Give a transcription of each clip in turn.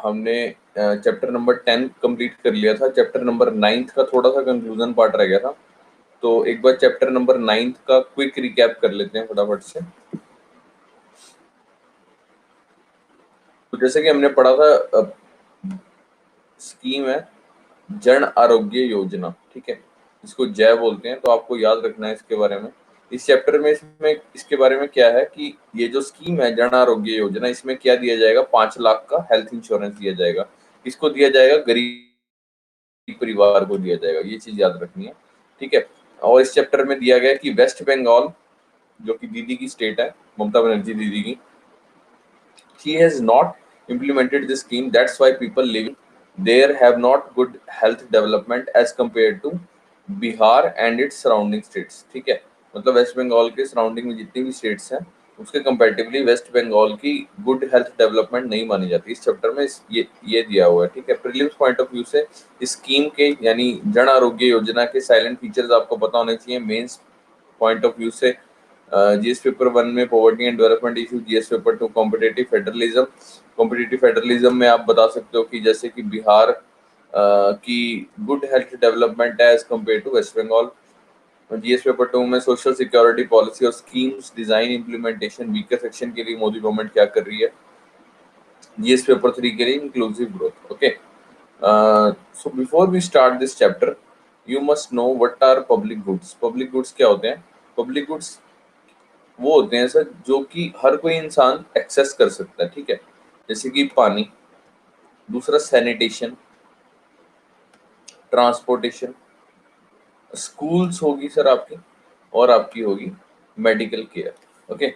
हमने chapter number 10 complete कर लिया था। चैप्टर नंबर 9 का थोड़ा सा कंक्लूजन पार्ट रह गया था, तो एक बार चैप्टर नंबर 9 का क्विक रिकैप कर लेते हैं फटाफट से। तो जैसे कि हमने पढ़ा था, स्कीम है जन आरोग्य योजना, ठीक है, इसको जय बोलते हैं, तो आपको याद रखना है इसके बारे में। इस चैप्टर में इसके बारे में क्या है कि ये जो स्कीम है जन आरोग्य योजना, इसमें क्या दिया जाएगा, 5 लाख का हेल्थ इंश्योरेंस दिया जाएगा। इसको दिया जाएगा गरीब परिवार को दिया जाएगा, ये चीज याद रखनी है, ठीक है। और इस चैप्टर में दिया गया कि वेस्ट बंगाल, जो कि दीदी की स्टेट है, ममता बनर्जी दीदी की, she has not implemented this scheme, that's why people living there have not good health development as compared to Bihar and its surrounding states, ठीक है। मतलब वेस्ट बंगाल के सराउंडिंग में जितनी भी स्टेट्स हैं उसके कंपैरेटिवली वेस्ट बंगाल की गुड हेल्थ डेवलपमेंट नहीं मानी जाती। इस चैप्टर में ये दिया हुआ है, ठीक है। प्रीलिम्स पॉइंट ऑफ व्यू से इस स्कीम के यानी जन आरोग्य योजना के साइलेंट फीचर्स आपको पता होने चाहिए। मेंस पॉइंट ऑफ व्यू से जीएस पेपर 1 में poverty and development issue, GS paper 2 competitive federalism. Competitive federalism में आप बता सकते हो कि जैसे कि बिहार की गुड हेल्थ डेवलपमेंट है as compare to West Bengal. GS paper 2 में सोशल सिक्योरिटी पॉलिसी और schemes design implementation weaker section के लिए मोदी गवर्नमेंट क्या कर रही है। जीएस पेपर 3 के लिए inclusive growth, okay. So before we start this chapter you must know what are public goods. Public goods क्या होते हैं? पब्लिक गुड्स वो होते हैं सर जो कि हर कोई इंसान एक्सेस कर सकता है, ठीक है। जैसे कि पानी, दूसरा सैनिटेशन, ट्रांसपोर्टेशन, स्कूल्स होगी सर आपकी, और आपकी होगी medical care, okay.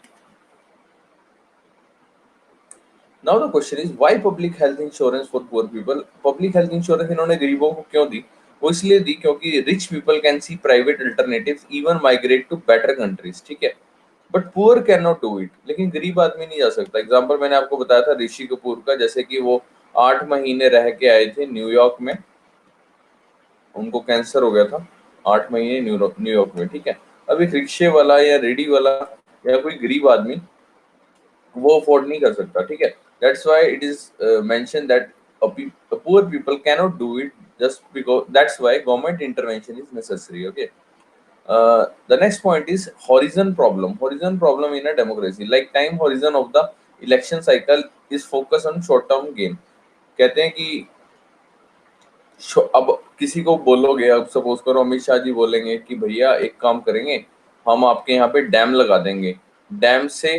Now the question is why public health insurance for poor people. Public health insurance इन्होंने गरीबों को क्यों दी? वो इसलिए दी क्योंकि rich people can see private alternatives even migrate to better countries, ठीक है, but poor can not do it. लेकिन गरीब आदमी नहीं जा सकता। एग्जाम्पल मैंने आपको बताया था ऋषि कपूर का, जैसे कि वो 8 महीने रह के आए थे न्यूयॉर्क में, उनको कैंसर हो गया था, 8 महीने न्यूयॉर्क में, ठीक है। अब एक रिक्शे वाला या रेडी वाला या कोई गरीब आदमी वो अफोर्ड नहीं कर सकता, ठीक है। That's why it is mention that poor people can not do it, just because that's why government intervention is necessary, okay. The next point is horizon problem. Horizon problem in a democracy, like time horizon of the election cycle is focused on short term gain. कहते हैं कि अब किसी को बोलोगे, अब suppose करो अमित शाह जी बोलेंगे कि भैया एक काम करेंगे, हम आपके यहाँ पे डैम लगा देंगे, डैम से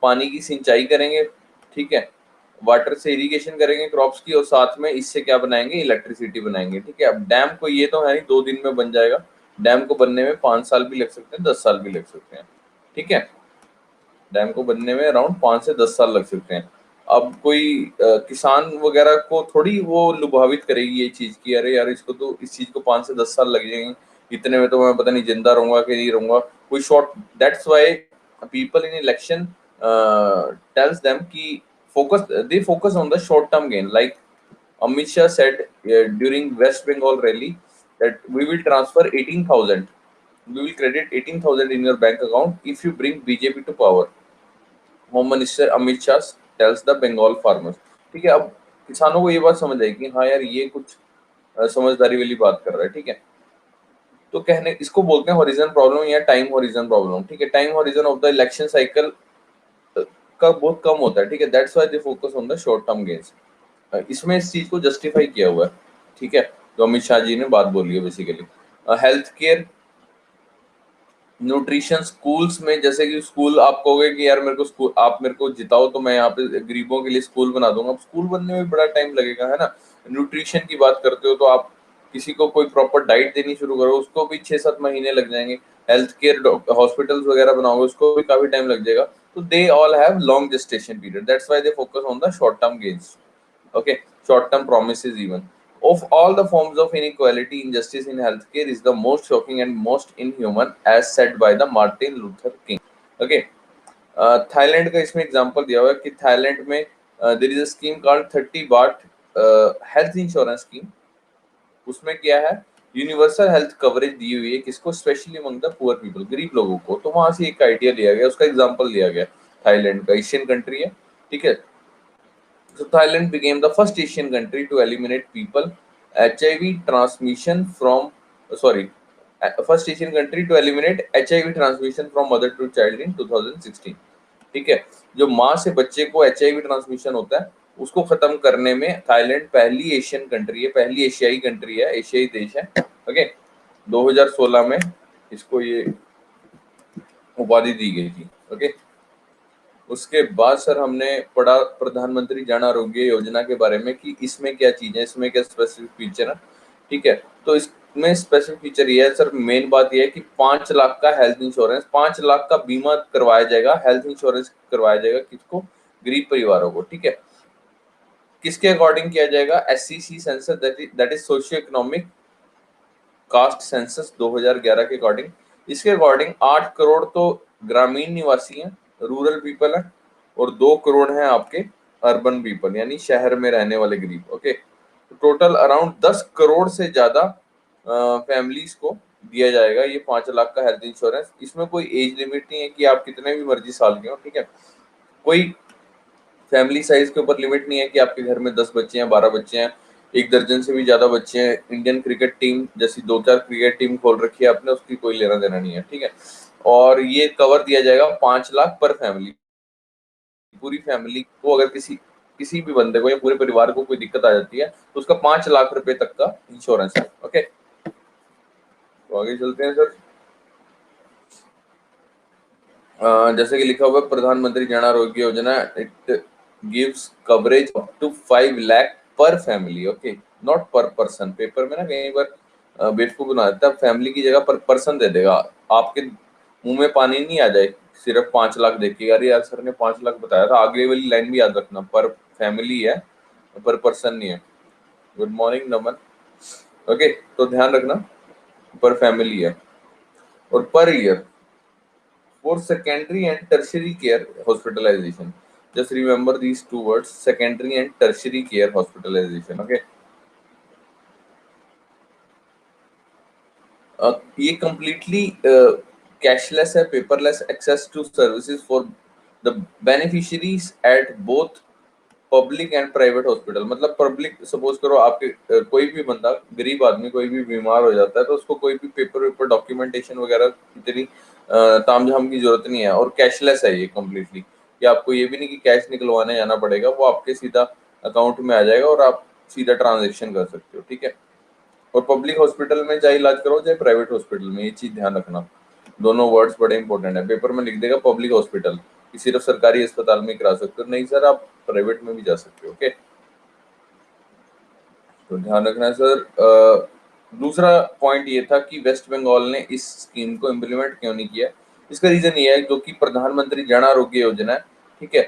पानी की सिंचाई करेंगे, ठीक है, वाटर से इरिगेशन करेंगे क्रॉप्स की, और साथ में इससे क्या बनाएंगे, इलेक्ट्रिसिटी बनाएंगे, ठीक है। अब डैम को ये तो है नहीं 2 दिन में बन जाएगा, डैम को बनने में 5 साल भी लग सकते हैं, 10 साल भी लग सकते हैं, ठीक है। डैम को बनने में अराउंड 5 से 10 साल लग सकते हैं। अब कोई किसान वगैरह को थोड़ी वो लुभावित करेगी ये चीज की, अरे यार इसको तो इस चीज को 5 से 10 साल लग जाएंगे, इतने में तो मैं पता नहीं जिंदा रहूंगा कि नहीं रहूंगा, कोई short. That's why people in election tells them कि focus on the short term gain, like Amit Shah said during West Bengal rally that we will transfer 18,000, we will credit 18,000 in your bank account if you bring BJP to power. Home minister Amit Shah tells the Bengal farmers, ठीक है। अब किसानों को ये बात समझ आई कि हाँ यार ये कुछ समझदारी वाली बात कर रहा है, ठीक है। तो कहने इसको बोलते हैं हॉरिजन प्रॉब्लम या टाइम हॉरिजन प्रॉब्लम, ठीक है। Time horizon of the election cycle का बहुत कम होता है, ठीक है। That's why they focus on the short term gains. इसमें इस चीज को जस्टिफाई किया हुआ है, ठीक है, जो अमित शाह जी ने बात बोली है basically. Health care, nutrition, schools में, जैसे कि स्कूल आप कहोगे कि यार मेरे को स्कूल आप मेरे को जिताओ तो मैं यहाँ पे गरीबों के लिए स्कूल बना दूंगा, अब स्कूल बनने में बड़ा टाइम लगेगा, है ना। न्यूट्रिशन की बात करते हो तो आप किसी को कोई प्रॉपर डाइट देनी शुरू करो उसको भी 6-7 महीने लग जाएंगे। हेल्थ केयर हॉस्पिटल्स वगैरह बनाओगे उसको भी काफी टाइम लग जाएगा। तो they all have long gestation period, that's why they focus on the short term gains, okay, short term promises even. Of all the forms of inequality, injustice in healthcare is the most shocking and most inhuman, as said by the Martin Luther King, okay. Thailand का इसमें example दिया हुआ है कि Thailand में there is a scheme called 30 baht health insurance scheme. उसमें क्या है, यूनिवर्सल हेल्थ कवरेज दी हुई है किसको, specially among the poor people, गरीब लोगों को। तो वहां से एक आइडिया लिया गया, उसका एग्जांपल लिया गया, थाईलैंड का, एशियन कंट्री है, ठीक है। So Thailand became the first Asian country to eliminate people HIV transmission from first Asian country to eliminate HIV transmission from mother to child in 2016. ठीक है, जो माँ से बच्चे को HIV ट्रांसमिशन होता है उसको खत्म करने में थाईलैंड पहली एशियन कंट्री है, पहली एशियाई कंट्री है, एशियाई देश है। ओके, 2016 में इसको ये उपाधि दी गई थी। ओके, उसके बाद सर हमने पढ़ा प्रधानमंत्री जन आरोग्य योजना के बारे में कि इसमें क्या चीज है, इसमें क्या स्पेसिफिक फीचर है। ठीक है, तो इसमें स्पेसिफिक फीचर ये है सर, मेन बात ये है कि 5 लाख का हेल्थ इंश्योरेंस, 5 लाख का बीमा करवाया जाएगा, हेल्थ इंश्योरेंस करवाया जाएगा किसको? गरीब परिवारों को। ठीक है, किसके अकॉर्डिंग किया जाएगा? SCC census, that is socio economic caste census 2011 के अकॉर्डिंग। इसके अकॉर्डिंग 8 करोड़ तो ग्रामीण निवासी हैं, रूरल पीपल है, और 2 करोड़ हैं आपके अर्बन पीपल, यानी शहर में रहने वाले गरीब। ओके, तो टोटल अराउंड 10 करोड़ से ज्यादा फैमिलीज को दिया जाएगा ये 5 लाख का हेल्थ इंश्योरेंस। इसमें कोई एज लिमिट नहीं है कि आप कितने भी मर्जी साल के हो। ठीक है, कोई फैमिली साइज के ऊपर लिमिट नहीं है कि आपके घर में 10 बच्चे हैं, 12 बच्चे हैं, 1 दर्जन से भी ज्यादा बच्चे हैं। इंडियन क्रिकेट टीम जैसी 2-4 क्रिकेट टीम खोल रखी है आपने, उसकी कोई लेना देना नहीं है। ठीक है, और ये कवर दिया जाएगा 5 लाख पर फैमिली। पूरी फैमिली को अगर किसी भी बंदे को या पूरे परिवार को कोई दिक्कत आ जाती है तो उसका 5 लाख रुपए तक का इंश्योरेंस है। ओके, तो आगे चलते हैं सर। जैसे कि लिखा हुआ है प्रधानमंत्री Jan Arogya Yojana, it gives coverage up to 5 lakh per family. Okay, not per person. Paper में ना कई बार बेवकूफ बना देता है, फैमिली की जगह पर पर्सन दे देगा, आपके मुंह में पानी नहीं आ जाए सिर्फ 5 लाख देखिएगा, अरे यार सर ने 5 लाख बताया था, आगे वाली लाइन भी याद रखना, पर फैमिली है, पर पर्सन नहीं है। गुड मॉर्निंग नमन। ओके, तो ध्यान रखना, पर फैमिली है। और per year for secondary and tertiary care hospitalization, just remember these two words, secondary and tertiary care hospitalization. Okay, ये completely cashless है, paperless access to services for the beneficiaries at both public and private hospital. मतलब public, suppose करो आपके कोई भी बंदा, गरीब आदमी कोई भी बीमार हो जाता है तो उसको कोई भी पेपर डॉक्यूमेंटेशन वगैरह इतनी तामझाम की जरूरत नहीं है, और कैशलेस है ये कम्प्लीटली, कि आपको ये भी नहीं कि कैश निकलवाने जाना पड़ेगा, वो आपके सीधा अकाउंट में आ जाएगा और आप सीधा ट्रांजेक्शन कर सकते हो। ठीक है, और पब्लिक हॉस्पिटल में चाहे इलाज करो चाहे प्राइवेट हॉस्पिटल में, ये चीज ध्यान रखना, दोनों वर्ड्स बड़े इंपॉर्टेंट है। पेपर में लिख देगा पब्लिक हॉस्पिटल कि सिर्फ सरकारी अस्पताल में करा सकते हो, नहीं सर आप प्राइवेट में भी जा सकते हो। ओके, तो ध्यान रखना है सर। दूसरा पॉइंट ये था कि वेस्ट बंगाल ने इस स्कीम को इम्प्लीमेंट क्यों नहीं किया। इसका रीजन ये है जो कि प्रधानमंत्री जन आरोग्य योजना है। ठीक है,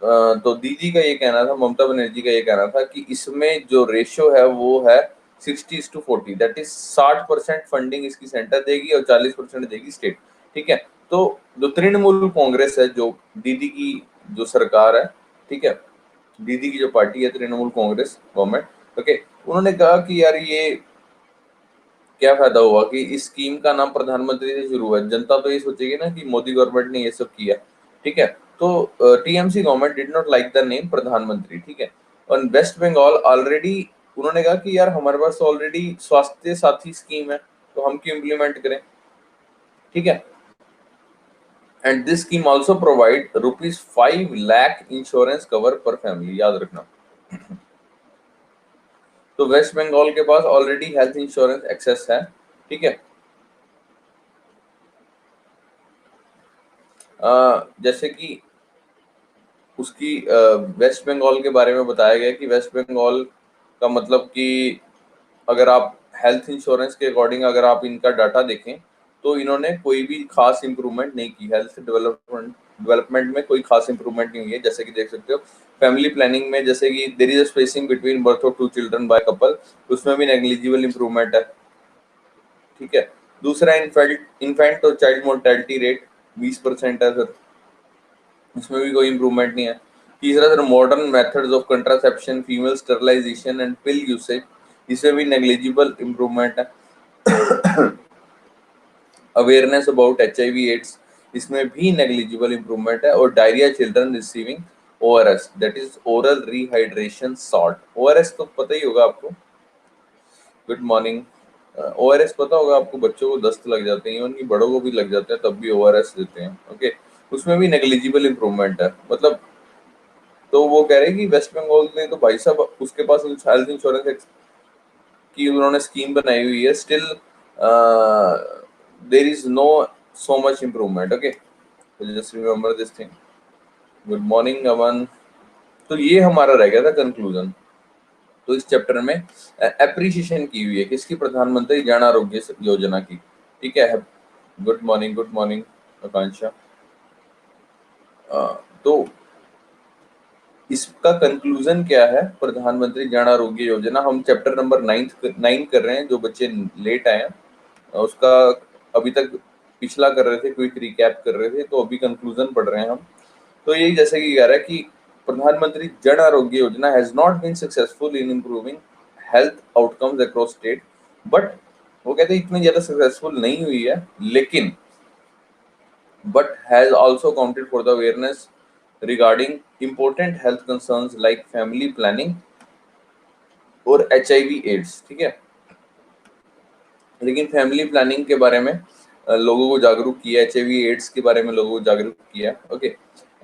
तो दीदी का ये कहना था, ममता बनर्जी का ये कहना था कि इसमें जो रेशियो है वो है 60:40, दैट इज 60% फंडिंग इसकी सेंटर देगी और 40% देगी स्टेट। ठीक है, तो जो तृणमूल कांग्रेस है, जो दीदी की जो सरकार है, ठीक है, दीदी की जो पार्टी है तृणमूल कांग्रेस गवर्नमेंट, ओके, उन्होंने कहा कि यार ये क्या फायदा हुआ कि इस स्कीम का नाम प्रधानमंत्री से शुरू हुआ है, जनता तो ये सोचेगी ना कि मोदी गवर्नमेंट ने ये सब किया। ठीक है, तो TMC government did not like the name प्रधानमंत्री। ठीक है, और वेस्ट बंगाल ऑलरेडी, उन्होंने कहा कि यार हमारे पास ऑलरेडी स्वास्थ्य साथी स्कीम है तो हम क्यों इम्प्लीमेंट करें। ठीक है, and this scheme also provide ₹5 lakh insurance cover पर फैमिली, याद रखना। तो वेस्ट बंगाल के पास ऑलरेडी हेल्थ इंश्योरेंस एक्सेस है। ठीक है, जैसे कि उसकी वेस्ट बंगाल के बारे में बताया गया कि वेस्ट बंगाल का मतलब कि अगर आप हेल्थ इंश्योरेंस के अकॉर्डिंग अगर आप इनका डाटा देखें तो इन्होंने कोई भी खास इंप्रूवमेंट नहीं की, हेल्थ डेवलपमेंट में कोई खास इंप्रूवमेंट नहीं हुई है। जैसे कि देख सकते हो फैमिली प्लानिंग में, जैसे कि there is a spacing between birth of 2 children by couple, उसमें भी नेग्लिजिबल इंप्रूवमेंट है। ठीक है, दूसरा इन्फेंट और चाइल्ड मोर्टेलिटी रेट 20% है सर, इसमें भी कोई इंप्रूवमेंट नहीं है। तीसरा sir modern methods of contraception, female sterilisation and pill usage, इसमें भी नेग्लिजिबल इंप्रूवमेंट है। अवेयरनेस अबाउट HIV एड्स, इसमें भी नेग्लिजिबल इंप्रूवमेंट है। और diarrhoea children receiving ORS, that is oral rehydration salt. ORS तो पता ही होगा आपको। Good morning. ORS पता होगा आपको, बच्चों को दस्त लग जाते हैं, इवन बड़ों को भी लग जाते हैं, तब भी ORS देते हैं। ओके, उसमें भी नेग्लिजिबल इंप्रूवमेंट है, मतलब तो वो कह रहे हैं कि वेस्ट बंगाल में तो भाई साहब उसके पास हेल्थ इंश्योरेंस की उन्होंने स्कीम बनाई हुई है, still there is no so much improvement. Okay, just remember this thing. Good morning Aman. तो ये हमारा रह गया था कंक्लूजन। तो इस चैप्टर में एप्रिसिएशन की हुई है किसकी, प्रधानमंत्री जन आरोग्य योजना की। ठीक है, गुड मॉर्निंग आकांक्षा। तो इसका कंक्लूजन क्या है, प्रधानमंत्री जन आरोग्य योजना। हम चैप्टर नंबर 9 कर रहे हैं, जो बच्चे लेट आए हैं उसका अभी तक पिछला कर रहे थे, क्विक रिकैप कर रहे थे, तो अभी कंक्लूजन पढ़ रहे हैं हम। तो यही जैसे कि कह रहा है कि प्रधानमंत्री Jan Arogya Yojana has not been successful in improving health outcomes across state, but वो कहते हैं इतनी ज्यादा सक्सेसफुल नहीं हुई है, लेकिन but has also accounted for the awareness regarding important health concerns like family planning और HIV AIDS। ठीक है, लेकिन फैमिली प्लानिंग के बारे में लोगों को जागरूक किया, HIV AIDS के बारे में लोगों को जागरूक किया। Okay,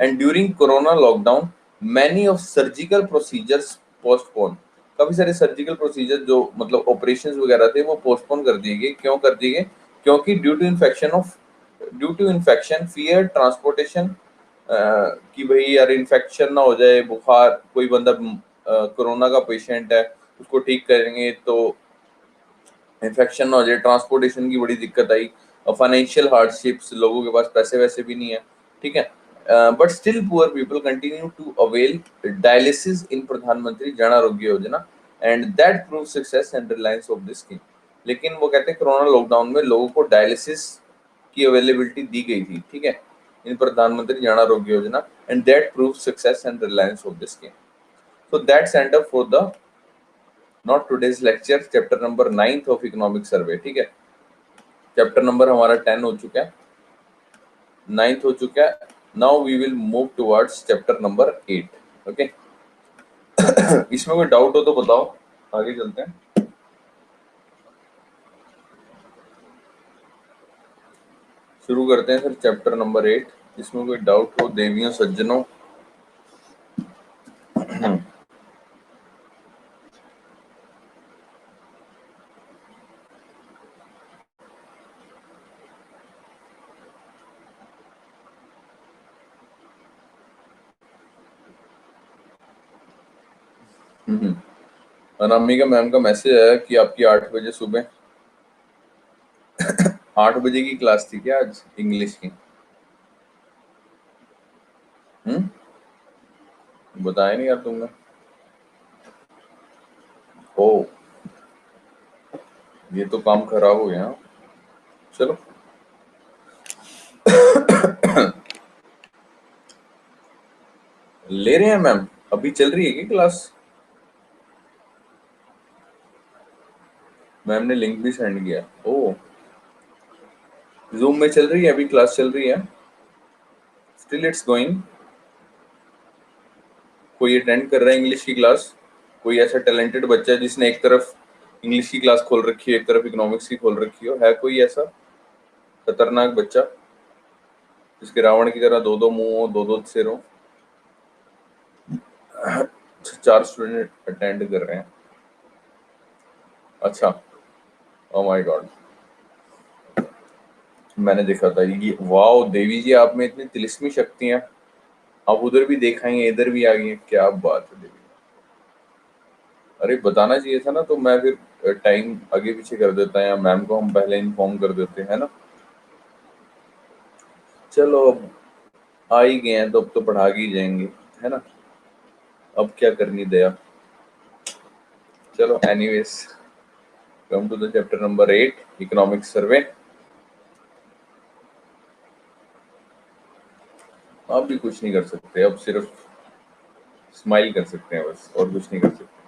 and during corona lockdown many of surgical procedures postpone, काफी सारे सर्जिकल प्रोसीजर जो मतलब ऑपरेशंस वगैरह थे वो पोस्टपोन कर दिए गए। क्यों कर दिए गए? क्योंकि due to infection fear transportation, कि भाई यार इन्फेक्शन ना हो जाए, बुखार, कोई बंदा कोरोना का पेशेंट है उसको ठीक करेंगे तो इन्फेक्शन ना हो जाए, ट्रांसपोर्टेशन की बड़ी दिक्कत आई, और फाइनेंशियल हार्डशिप्स, लोगों के पास पैसे वैसे भी नहीं है। ठीक है, but still poor people continue to avail dialysis in Pradhan Mantri Jan Arogya Yojana and that prove success and reliance of this scheme. लेकिन वो कहते हैं कोरोना लॉकडाउन में लोगों को डायलिसिस की अवेलेबिलिटी दी गई थी। ठीक है, इन Pradhan Mantri Jan Arogya Yojana and that prove success and reliance of this scheme. So that's end up for the not today's lecture, chapter number 9 of economic survey. ठीक है, चैप्टर नंबर हमारा 10 हो चुका है, 9th हो चुका है। Now we will move towards chapter number 8। Okay, इसमें कोई डाउट हो तो बताओ, आगे चलते हैं। शुरू करते हैं सर चैप्टर नंबर 8। इसमें कोई डाउट हो देवियों सज्जनों? अनामिका मैम का मैसेज आया कि आपकी 8 बजे सुबह 8 बजे की क्लास थी क्या आज इंग्लिश की? बताया नहीं यार तुमने। ओ, ये तो काम खराब हो गया। चलो ले रहे हैं मैम, अभी चल रही है क्या क्लास? मैम ने लिंक भी सेंड किया। ओ, जूम में चल रही है अभी, क्लास चल रही है, स्टिल इट्स गोइंग। कोई अटेंड कर रहा है इंग्लिश की क्लास? कोई ऐसा टैलेंटेड बच्चा है जिसने एक तरफ इंग्लिश की क्लास खोल रखी है, एक तरफ इकोनॉमिक्स की खोल रखी हो? है कोई ऐसा खतरनाक बच्चा जिसके रावण की तरह दो दो मुंह हो, दो दो सिर हो? 4 स्टूडेंट अटेंड कर रहे हैं। अच्छा, ओ माय गॉड, मैंने देखा था ये। वाओ देवी जी, आप में इतनी तिलिस्मी शक्तियां, आप उधर भी देखाएंगे इधर भी आ गई हैं, क्या बात है देवी। अरे बताना चाहिए था ना, तो मैं फिर टाइम आगे पीछे कर देता है, या मैम को हम पहले इन्फॉर्म कर देते हैं ना। चलो अब आ ही गए हैं तो अब तो पढ़ा के ही जाएंगे, है ना, अब क्या करनी दया। चलो anyways, come to the chapter number 8 economic survey. आप भी कुछ नहीं कर सकते, अब सिर्फ स्माइल कर सकते हैं बस, और कुछ नहीं कर सकते।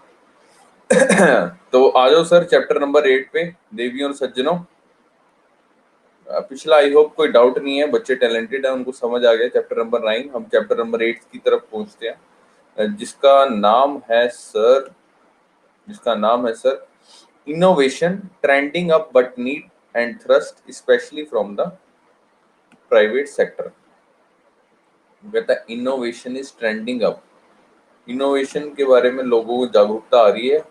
तो आ जाओ सर चैप्टर नंबर 8 पे, देवियों और सज्जनों। पिछला आई होप कोई डाउट नहीं है, बच्चे टैलेंटेड है, उनको समझ आ गया। चैप्टर नंबर 9, हम चैप्टर नंबर 8 की तरफ पहुंचते हैं, जिसका नाम है sir innovation trending up but need and thrust specially from the private sector. कहता है innovation is trending up, innovation के बारे में लोगों को जागरूकता आ रही है,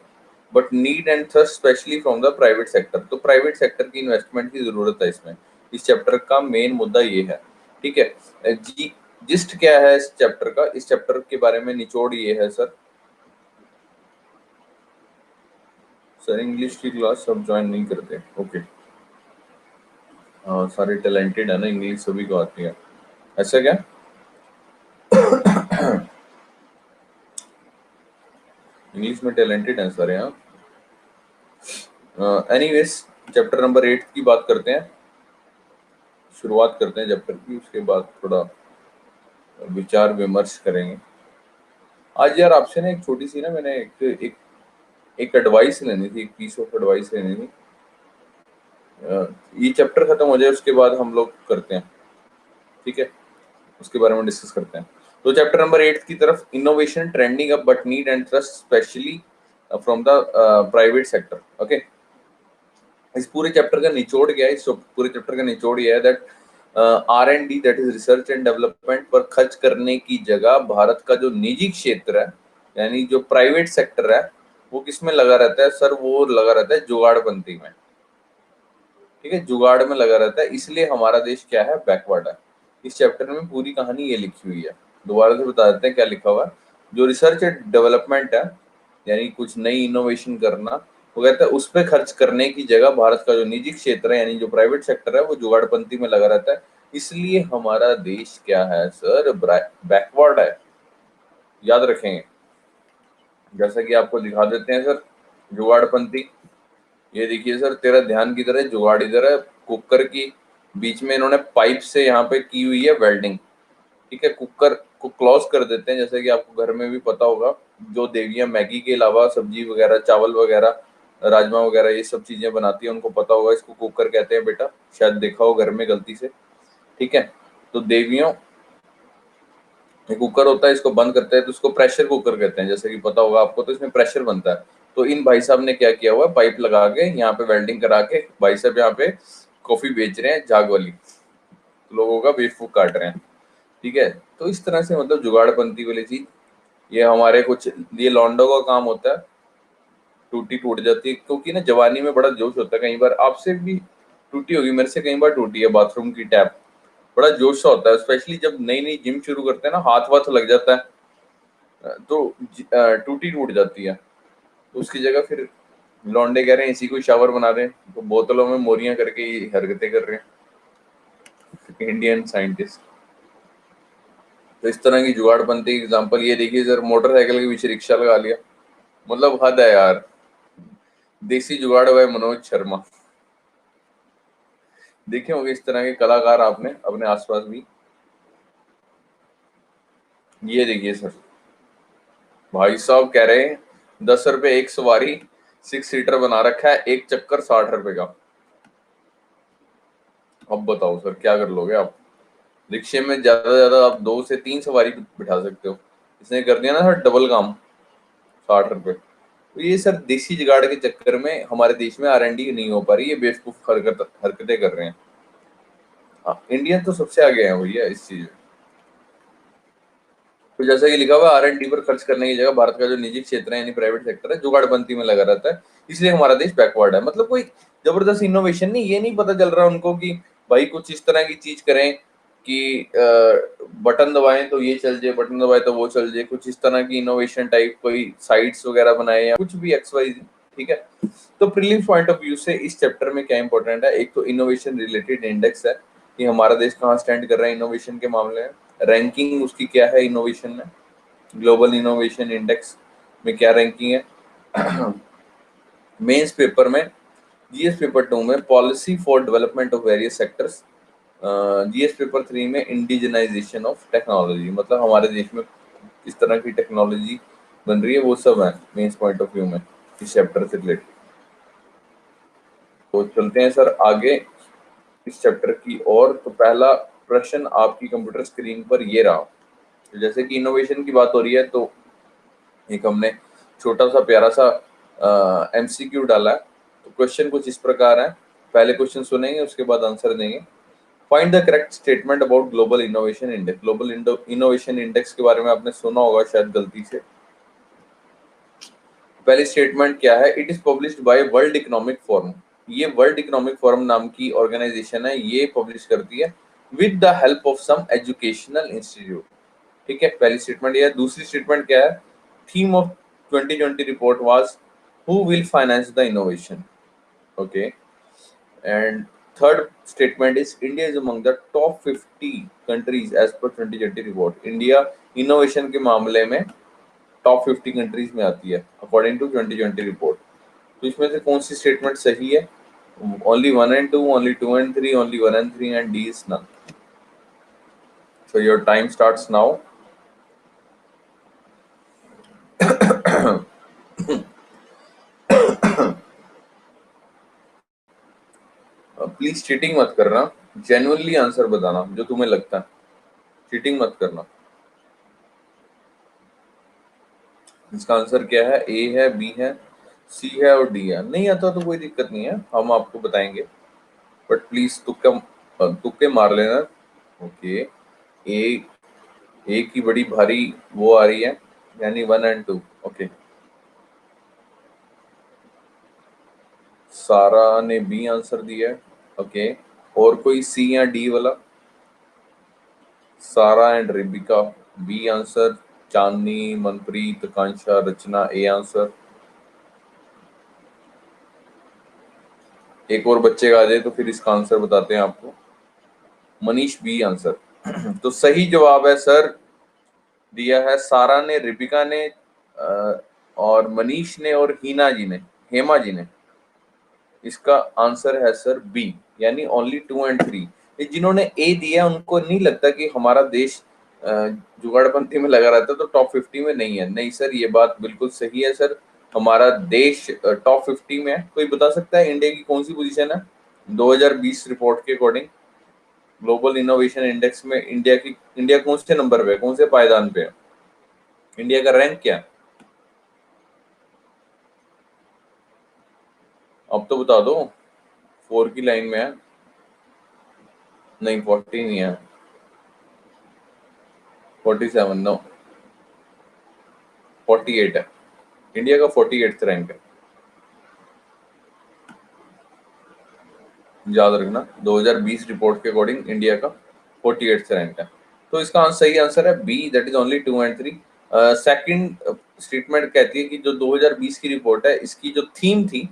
but need and thrust specially from the private sector. तो प्राइवेट सेक्टर की इन्वेस्टमेंट की जरूरत है इसमें। इस चैप्टर का मेन मुद्दा ये है, ठीक है जी। जिस्ट क्या है इस चैप्टर का, इस चैप्टर के बारे में निचोड़ ये है सर। सर इंग्लिश की क्लास सब ज्वाइन नहीं करते, ओके। हाँ सारे टैलेंटेड है ना, इंग्लिश सभी को आती है, ऐसा क्या? इंग्लिश में टैलेंटेड है सारे, हाँ। एनीवेज चैप्टर नंबर 8 की बात करते हैं, शुरुआत करते हैं चैप्टर की, उसके बाद थोड़ा विचार विमर्श करेंगे। आज यार आपसे ना एक छोटी सी ना, मैंने एक एडवाइस लेनी थी, एक पीस ऑफ एडवाइस लेनी थी। ये चैप्टर खत्म हो जाए उसके बाद हम लोग करते हैं, ठीक है, उसके बारे में डिस्कस करते हैं। तो चैप्टर नंबर 8 की तरफ, innovation trending up but need and trust specially from the private sector, okay. इस पूरे चैप्टर का निचोड़ क्या है? इस पूरे चैप्टर का निचोड़ ये है that R&D that is research and development पर खर्च करने की जगह भारत का जो निजी क्षेत्र है, यानी जो प्राइवेट सेक्टर है, वो किस में लगा रहता है सर? वो लगा रहता है जुगाड़पंती में, ठीक है, जुगाड़ में लगा रहता है। इसलिए हमारा देश क्या है? बैकवर्ड है। इस चैप्टर में पूरी कहानी ये लिखी हुई है, दोबारा से बता देते हैं क्या लिखा हुआ है। जो रिसर्च एंड डेवलपमेंट है, यानी कुछ नई इनोवेशन करना, वो कहता है उस पर खर्च करने की जगह भारत का जो निजी क्षेत्र है, यानी जो प्राइवेट सेक्टर है, वो जुगाड़पंती में लगा रहता है। इसलिए हमारा देश क्या है सर? बैकवर्ड है, याद रखेंगे। जैसा कि आपको दिखा देते हैं सर, जुगाड़पंती। ये देखिए सर, तेरा ध्यान की तरह जुगाड़ इधर है, कुकर की बीच में इन्होंने पाइप से यहाँ पे की हुई है वेल्डिंग, ठीक है। कुकर को क्लोज कर देते हैं, जैसे कि आपको घर में भी पता होगा, जो देवियां मैगी के अलावा सब्जी वगैरह, चावल वगैरह, राजमा वगैरह ये सब चीजें बनाती है, उनको पता होगा इसको कुकर कहते हैं बेटा, शायद देखा हो घर में गलती से, ठीक है। तो देवियों, ये कुकर होता है, इसको बंद करते हैं तो उसको प्रेशर कुकर कहते हैं, जैसे कि पता होगा आपको। तो इसमें प्रेशर बनता है। तो इन भाई साहब ने क्या किया हुआ है, पाइप लगा के यहाँ पे वेल्डिंग करा के भाई साहब यहाँ पे कॉफी बेच रहे हैं, झाग वाली, लोगों का बेवकूफ काट रहे हैं, ठीक है। तो इस तरह से मतलब जुगाड़पंती वाली चीज, ये हमारे कुछ, ये लॉन्डो का काम होता है। टूटी टूट जाती है, क्योंकि ना जवानी में बड़ा जोश होता है। कई बार आपसे भी टूटी होगी, मेरे से कई बार टूटी है बाथरूम की टैप। बड़ा जोश सा होता है, स्पेशली जब नई नई जिम शुरू करते हैं ना, हाथ वाथ लग जाता है, तो टूटी टूट जाती है। तो उसकी जगह फिर लौंडे कह रहे हैं इसी को शावर बना दें, तो बोतलों में मोरियां करके ये हरकतें कर रहे हैं इंडियन साइंटिस्ट। तो इस तरह की जुगाड़पंती एग्जांपल ये देखिए सर, मोटरसाइकिल के पीछे रिक्शा लगा लिया, मतलब हद है यार। देसी जुगाड़ हुआ है मनोज शर्मा। देखे होंगे इस तरह के कलाकार आपने अपने आसपास भी। ये देखिए सर, भाई साहब कह रहे हैं 10 रुपए एक सवारी, 6 सीटर बना रखा है, एक चक्कर 60 रुपए का। अब बताओ सर क्या कर लोगे आप? रिक्शे में ज्यादा से ज्यादा आप 2 से 3 सवारी बिठा सकते हो, इसने कर दिया ना सर डबल काम, 60 रुपए। तो ये सर देसी जुगाड़ के चक्कर में हमारे देश में R&D नहीं हो पा रही, ये बेवकूफ हरकतें कर रहे हैं। हाँ, इंडिया तो सबसे आगे है भैया इस चीज में। तो जैसा कि लिखा हुआ है, R&D पर खर्च करने की जगह भारत का जो निजी क्षेत्र है, यानी प्राइवेट सेक्टर है, जुगाड़पंती में लगा रहता है। इसलिए हमारा देश बैकवर्ड है। मतलब कोई जबरदस्त इनोवेशन नहीं, ये नहीं पता चल रहा उनको कि भाई कुछ इस तरह की चीज करें कि बटन दबाएं तो ये चल जाए, बटन दबाए तो वो चल जाए, कुछ इस तरह की इनोवेशन टाइप कोई साइट्स वगैरह बनाए या कुछ भी XYZ, ठीक है। तो प्रीलिम्स पॉइंट ऑफ व्यू से इस चैप्टर में क्या इंपॉर्टेंट है? एक तो इनोवेशन रिलेटेड इंडेक्स है कि हमारा देश कहाँ स्टैंड कर रहा है इनोवेशन के मामले में, रैंकिंग उसकी क्या है इनोवेशन में, ग्लोबल इनोवेशन इंडेक्स में क्या रैंकिंग है। मेंस पेपर में, GS पेपर 2 में policy for development of various sectors, GS paper 3 में इंडिजिनाइजेशन ऑफ टेक्नोलॉजी, मतलब हमारे देश में किस तरह की टेक्नोलॉजी बन रही है, वो सब है मेंस पॉइंट ऑफ व्यू में इस चैप्टर से रिलेटेड। तो चलते हैं सर आगे। इस चैप्टर की ओर। तो पहला प्रश्न आपकी कंप्यूटर स्क्रीन पर ये रहा। तो जैसे कि इनोवेशन की बात हो रही है, तो एक हमने छोटा सा प्यारा सा एमसीक्यू डाला है। तो क्वेश्चन कुछ इस प्रकार है, पहले क्वेश्चन सुनेंगे, उसके बाद आंसर देंगे। Find the correct statement about global Innovation index. Global Innovation index के बारे में आपने सुना होगा शायद गलती से। पहली स्टेटमेंट क्या है? It is published by World Economic Forum. ये वर्ल्ड इकोनॉमिक फोरम नाम की ऑर्गेनाइजेशन है, ये पब्लिश करती है with the help of some educational institute. ठीक है, पहली स्टेटमेंट ये है। दूसरी स्टेटमेंट क्या है? Theme of 2020 report was who will finance the innovation. Okay, and third statement is India is among the top 50 countries as per 2020 report. India innovation के मामले में टॉप 50 कंट्रीज में आती है अकॉर्डिंग टू 2020 रिपोर्ट। तो इसमें से कौन सी स्टेटमेंट सही है? Only 1 and 2, only 2 and 3, only 1 and 3, and D is none. So your time starts now. Please cheating मत करना, जेन्युइनली आंसर बताना जो तुम्हें लगता है, चीटिंग मत करना। इसका आंसर क्या है? ए है, बी है, सी है और डी है। नहीं आता तो कोई दिक्कत नहीं है, हम आपको बताएंगे, बट प्लीज तुक्के मार लेना। ओके, ए ए की बड़ी भारी वो आ रही है, यानी 1 and 2। ओके, सारा ने बी आंसर दिया है। ओके, और कोई सी या डी वाला? Sara and Rebecca B answer, Chandni, Manpreet, Kanksha, Rachna A answer. एक और बच्चे का आ जाए तो फिर इसका आंसर बताते हैं आपको। Manish B answer. तो सही जवाब है सर, दिया है सारा ने, रिबिका ने, और मनीष ने और हेमा जी ने। इसका आंसर है सर बी, यानी ओनली 2 and 3। ये जिन्होंने ए दिया उनको नहीं लगता कि हमारा देश जुगाड़बंदी में लगा रहता है तो टॉप 50 में नहीं है। नहीं सर, ये बात बिल्कुल सही है सर, हमारा देश टॉप 50 में है। कोई बता सकता है इंडिया की कौन सी पोजीशन है 2020 रिपोर्ट के अकॉर्डिंग? ग्लोबल इनोवेशन इंडेक्स में इंडिया कौन से नंबर पे, कौन से पायदान पे है? इंडिया का रैंक क्या है? अब तो बता दो। 4 की लाइन में है? नहीं, 40 नहीं है, 47 नो, 48 है। इंडिया का 48th रैंक है, याद रखना। 2020 रिपोर्ट के अकॉर्डिंग इंडिया का 48th रैंक है। तो इसका सही आंसर है B, that is only 2 and 3। Second statement कहती है कि जो 2020 की रिपोर्ट है, इसकी जो थीम थी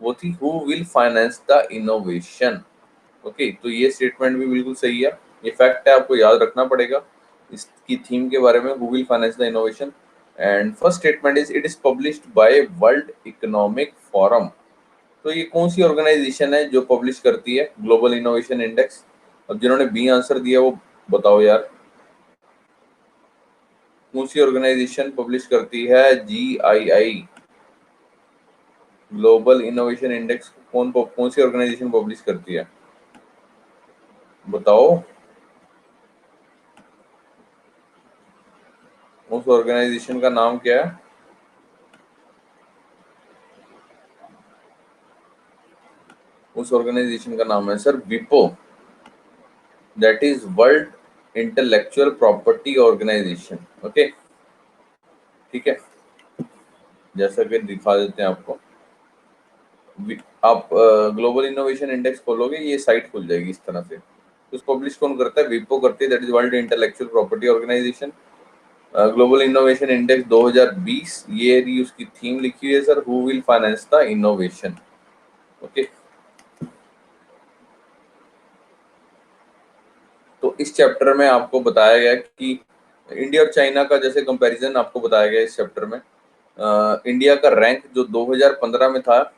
वो थी who will finance the innovation. Okay, तो ये स्टेटमेंट भी बिल्कुल सही है, ये फैक्ट है, आपको याद रखना पड़ेगा इसकी थीम के बारे में, who will finance the innovation. And first statement is it is published by World Economic forum. तो ये कौन सी ऑर्गेनाइजेशन है जो पब्लिश करती है ग्लोबल इनोवेशन इंडेक्स? अब जिन्होंने बी आंसर दिया वो बताओ यार, कौन सी ऑर्गेनाइजेशन पब्लिश करती है GII ग्लोबल इनोवेशन इंडेक्स? कौन सी ऑर्गेनाइजेशन पब्लिश करती है, बताओ। उस ऑर्गेनाइजेशन का नाम क्या है? उस ऑर्गेनाइजेशन का नाम है सर विपो, that is world intellectual property organisation. Okay, ठीक है, जैसा कि दिखा देते हैं आपको। आप ग्लोबल इनोवेशन इंडेक्स खोलोगे, ये साइट खुल जाएगी इस तरह से। तो पब्लिश कौन करता है? विपो करती है, that is world intellectual property Organisation. Global Innovation Index 2020, ये रही उसकी थीम लिखी हुई है sir, who will finance the innovation. Okay, तो इस चैप्टर में आपको बताया गया कि इंडिया और चाइना का जैसे कंपैरिजन आपको बताया गया इस चैप्टर में। इंडिया का रैंक जो 2015 में था,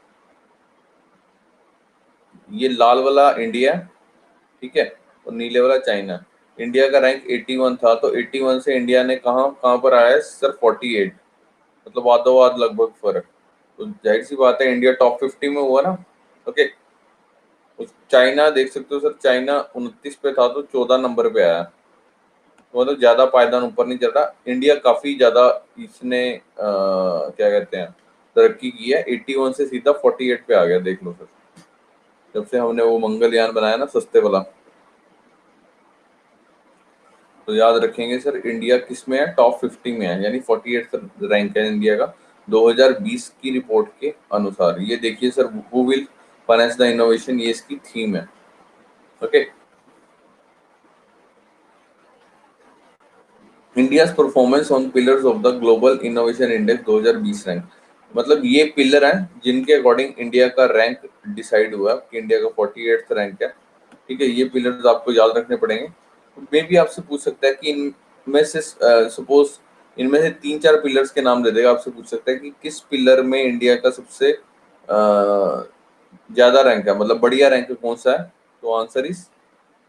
ये लाल वाला इंडिया, ठीक है, और नीले वाला चाइना। इंडिया का रैंक 81 था, तो 81 से इंडिया ने कहाँ कहाँ पर आया है सर? 48, मतलब आधो आध लगभग फर्क। तो जाहिर सी बात है इंडिया टॉप 50 में हुआ ना। ओके, उस चाइना देख सकते हो सर, चाइना 29 पे था तो 14 नंबर पे आया, तो मतलब ज्यादा पायदान ऊपर नहीं चल रहा। इंडिया काफी ज्यादा इसने क्या कहते हैं तरक्की की है, 81 से सीधा 48 पे आ गया, देख लो सर, जब से हमने वो मंगलयान बनाया ना सस्ते वाला। तो याद रखेंगे सर, इंडिया किस में है, टॉप 50 में है, यानी 48 रैंक है इंडिया का 2020 की रिपोर्ट के अनुसार। ये देखिए sir, who will finance the innovation, ये इसकी थीम है। Okay, India's performance on pillars of the global Innovation Index 2020 rank, मतलब ये पिलर हैं जिनके अकॉर्डिंग इंडिया का रैंक डिसाइड हुआ कि इंडिया का 48th रैंक है। ठीक है, ये पिलर्स आपको याद रखने पड़ेंगे। मे भी आपसे पूछ सकता है कि इनमें से सपोज इनमें से 3-4 पिलर्स के नाम दे देगा, आपसे पूछ सकता है कि किस पिलर में इंडिया का सबसे ज्यादा रैंक है, मतलब बढ़िया रैंक कौन सा है। तो answer is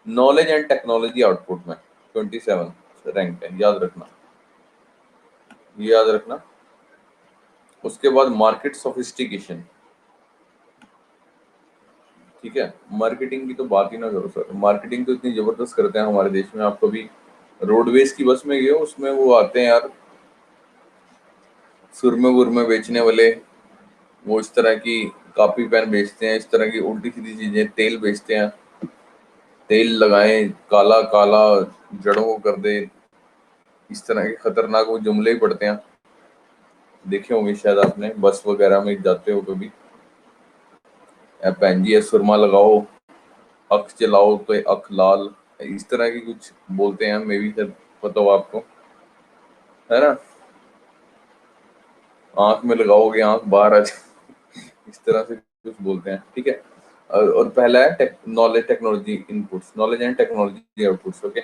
knowledge and technology output में 27 रैंक है, याद रखना, ये याद रखना। उसके बाद मार्केट सोफिस्टिकेशन, ठीक है, मार्केटिंग की तो बात ही ना करो सर, मार्केटिंग तो इतनी जबरदस्त करते हैं हमारे देश में। आप कभी रोडवेज की बस में गए हो, उसमें वो आते हैं यार सुरमे वुरमे बेचने वाले, वो इस तरह की कॉपी पेन बेचते हैं, इस तरह की उल्टी सीधी चीजें, तेल बेचते हैं, तेल लगाएं काला काला जड़ों को कर दे, इस तरह के खतरनाक वो जुमले ही पड़ते हैं, देखे होंगे शायद आपने बस वगैरह में जाते हो कभी। भैन जी ये सुरमा लगाओ, अख चलाओ तो ये अख लाल, इस तरह की कुछ बोलते हैं, मे भी सर पता हो आपको, है ना, आंख में लगाओगे आंख बाहर आ जाए, इस तरह से कुछ बोलते हैं। ठीक है, और पहला है knowledge technology inputs, knowledge and technology outputs. Okay,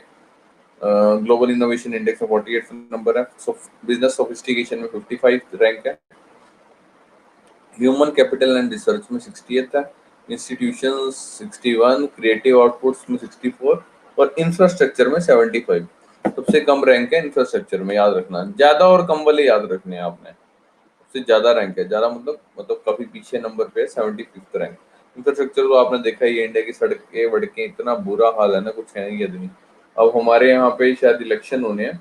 global Innovation index में 48 नंबर है, बिजनेस सोफिस्टिकेशन में 55 रैंक है, ह्यूमन कैपिटल एंड रिसर्च में 60th है, इंस्टीट्यूशन 61, क्रिएटिव आउटपुट्स में 64 और इंफ्रास्ट्रक्चर में 75। सबसे कम रैंक है इंफ्रास्ट्रक्चर में, याद रखना, ज्यादा और कम वाले याद रखने हैं आपने। सबसे ज्यादा रैंक है, ज्यादा मतलब काफी पीछे नंबर पे है, 75th रैंक। इंफ्रास्ट्रक्चर तो आपने देखा ही है, इंडिया की सड़कें वड़कें इतना बुरा हाल है ना, कुछ है नहीं आदमी। अब हमारे यहाँ पे शायद इलेक्शन होने हैं,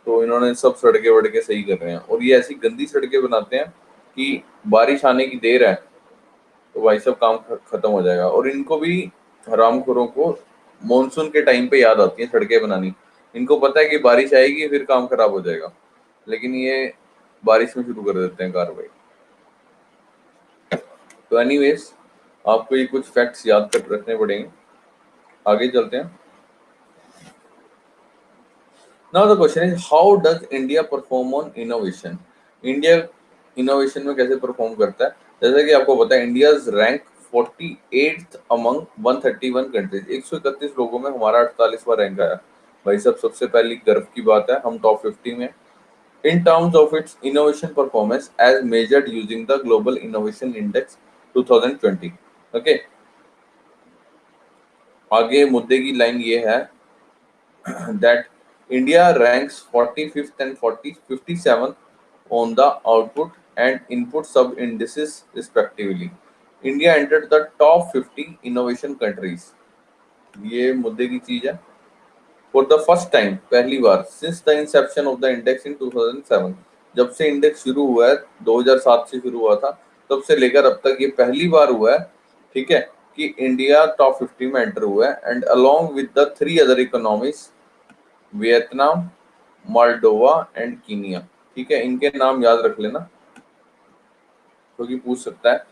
तो इन्होंने सब सड़कें वड़कें सही कर रहे हैं, और ये ऐसी गंदी सड़कें बनाते हैं कि बारिश आने की देर है तो भाई सब काम खत्म हो जाएगा। और इनको भी, हरामखोरों को, मॉनसून के टाइम पे याद आती है सड़कें बनानी। इनको पता है कि बारिश आएगी फिर काम खराब हो जाएगा, लेकिन ये बारिश में शुरू कर देते हैं कार्रवाई। तो एनीवेज, आपको ये कुछ फैक्ट्स याद कर रखने पड़ेंगे। आगे चलते हैं। Now the question is how does India perform on innovation. India innovation में कैसे परफॉर्म करता है। जैसा कि आपको पता है, India rank 48th among 131 countries, 131 लोगों में हमारा 48वां रैंक आया। भाई साहब, सबसे पहली गर्व की बात है, हम टॉप 50 में। in terms of its innovation performance as measured using the Global Innovation Index 2020। Okay, आगे मुद्दे की लाइन ये है that India ranks 45th and 57th on the output and input sub indices respectively. India entered the top 50 innovation countries। ये मुद्दे की चीज है। फॉर द फर्स्ट टाइम, पहली बार, since the inception of the index in 2007, जब से index शुरू हुआ है, 2007 से शुरू हुआ था, तब से लेकर अब तक ये पहली बार हुआ है, ठीक है, कि इंडिया टॉप 50 में एंटर हुआ है। And along with the 3 other economies, Vietnam, Moldova and Kenya. ठीक है, इनके नाम याद रख लेना, क्योंकि पूछ सकता है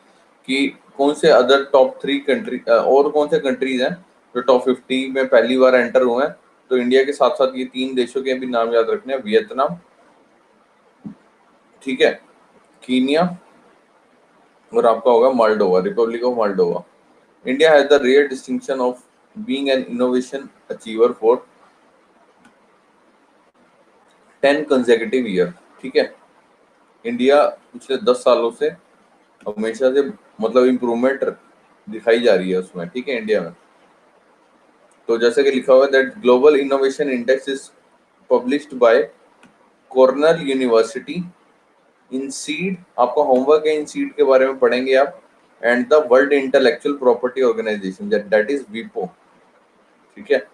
कि कौन से अदर टॉप 3 कंट्री, और कौन से कंट्रीज हैं जो टॉप 50 में पहली बार एंटर हुए हैं। तो इंडिया के साथ साथ ये 3 देशों के भी नाम याद रखने हैं, वियतनाम, ठीक है, कीनिया, और आपका होगा Moldova, Republic of Moldova. India has the rare distinction of being an innovation achiever for 10 consecutive year. ठीक है, इंडिया पिछले 10 सालों से हमेशा से मतलब इम्प्रूवमेंट दिखाई जा रही है उसमें, ठीक है, इंडिया में। तो जैसे कि लिखा हुआ है that Global Innovation Index is published by Cornell University INSEAD. आपका होमवर्क है, इन सीड के बारे में पढ़ेंगे आप, and the World intellectual property Organisation, that is वीपो। ठीक है,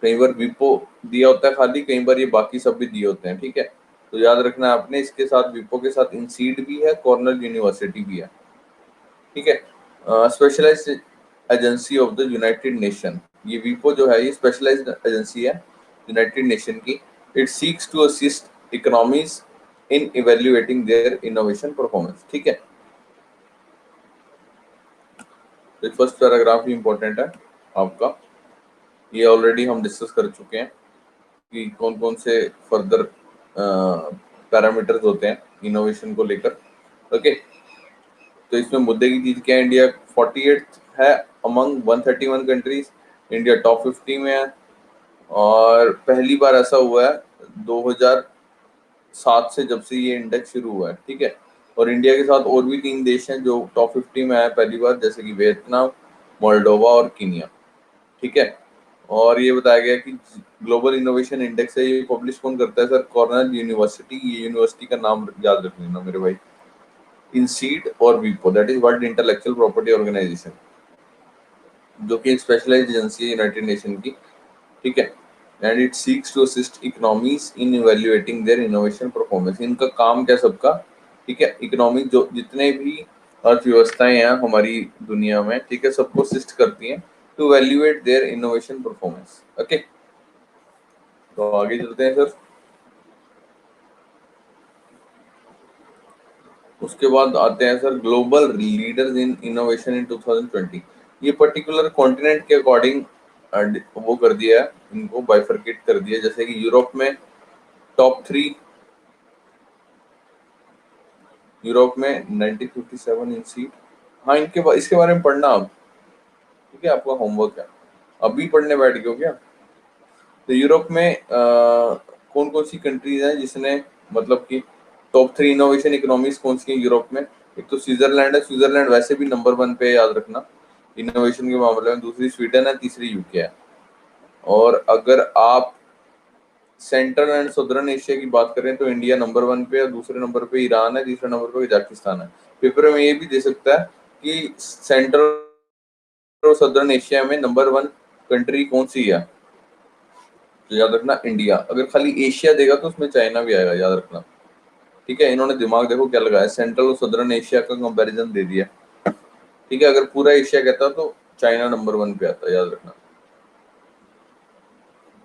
कई बार वीपो दिया होता है खाली, कई बार ये बाकी सब भी दिए होते हैं। ठीक है, तो याद रखना है आपने, इसके साथ वीपो के साथ इंसीड भी है, कॉर्नेल यूनिवर्सिटी भी है। ठीक है, specialised agency of the United Nation, ये वीपो जो है ये स्पेशलाइज्ड एजेंसी है यूनाइटेड नेशन की। It seeks to assist economies in evaluating their innovation performance. ठीक है, तो फर्स्ट पैराग्राफ ही इंपॉर्टेंट है आपका, ये ऑलरेडी हम डिस्कस कर चुके हैं कि कौन कौन से फर्दर पैरामीटर्स होते हैं इनोवेशन को लेकर। ओके, तो इसमें मुद्दे की चीज क्या है, इंडिया 48 है अमंग 131 कंट्रीज, इंडिया टॉप 50 में है। और पहली बार ऐसा हुआ है 2007 से, जब से ये इंडेक्स शुरू हुआ है। ठीक है, और इंडिया के साथ और भी 3 देश हैं जो टॉप 50 में आए पहली बार, जैसे कि वियतनाम, मोल्डोवा और कीनिया। ठीक है, और ये बताया गया कि ग्लोबल इनोवेशन इंडेक्स है, ये पब्लिश कौन करता है सर, कॉर्नेल यूनिवर्सिटी। ये यूनिवर्सिटी का नाम याद रख लेना मेरे भाई, इंसीड और वीपो, that is world intellectual property Organisation, जो कि एक स्पेशलाइज्ड एजेंसी है यूनाइटेड नेशन की। ठीक है, and it seeks to assist economies in evaluating their innovation performance. इनका काम क्या सबका, ठीक है, इकोनॉमिक जो जितने भी अर्थव्यवस्थाएं हैं हमारी दुनिया में, ठीक है, सबको असिस्ट करती हैं to evaluate their innovation performance. Okay, तो आगे चलते हैं सर। उसके बाद आते हैं sir global leaders in innovation in 2020। ये पर्टिकुलर कॉन्टिनेंट के अकॉर्डिंग वो कर दिया है, इनको बाइफरकेट कर दिया। जैसे कि यूरोप में टॉप 3, यूरोप में 1957 इन सीट। हाँ, इसके बारे में पढ़ना आप, ठीक है, आपका होमवर्क है, अभी पढ़ने बैठ गए हो क्या। तो यूरोप में कौन कौन सी कंट्रीज हैं जिसने, मतलब कि टॉप 3 इनोवेशन इकोनॉमीज कौन सी हैं यूरोप में। एक तो स्विट्जरलैंड है, स्विट्जरलैंड वैसे भी नंबर 1 पे, याद रखना इनोवेशन के मामले में। दूसरी स्वीडन है, तीसरी यूके है। और अगर आप सेंट्रल एंड सदर्न एशिया की बात करें तो इंडिया नंबर 1 पे है, दूसरे नंबर पे ईरान है, तीसरे नंबर पे कजाकिस्तान है। पेपर में ये भी दे सकता है कि सेंट्रल और सदर्न एशिया में नंबर 1 कंट्री कौन सी है, तो याद रखना इंडिया। अगर खाली एशिया देगा तो उसमें चाइना भी आएगा, याद रखना। ठीक है, इन्होंने दिमाग देखो क्या लगाया, सेंट्रल और सदर्न एशिया का कंपैरिजन दे दिया। ठीक है, अगर पूरा एशिया कहता तो चाइना नंबर 1 पे आता, याद रखना।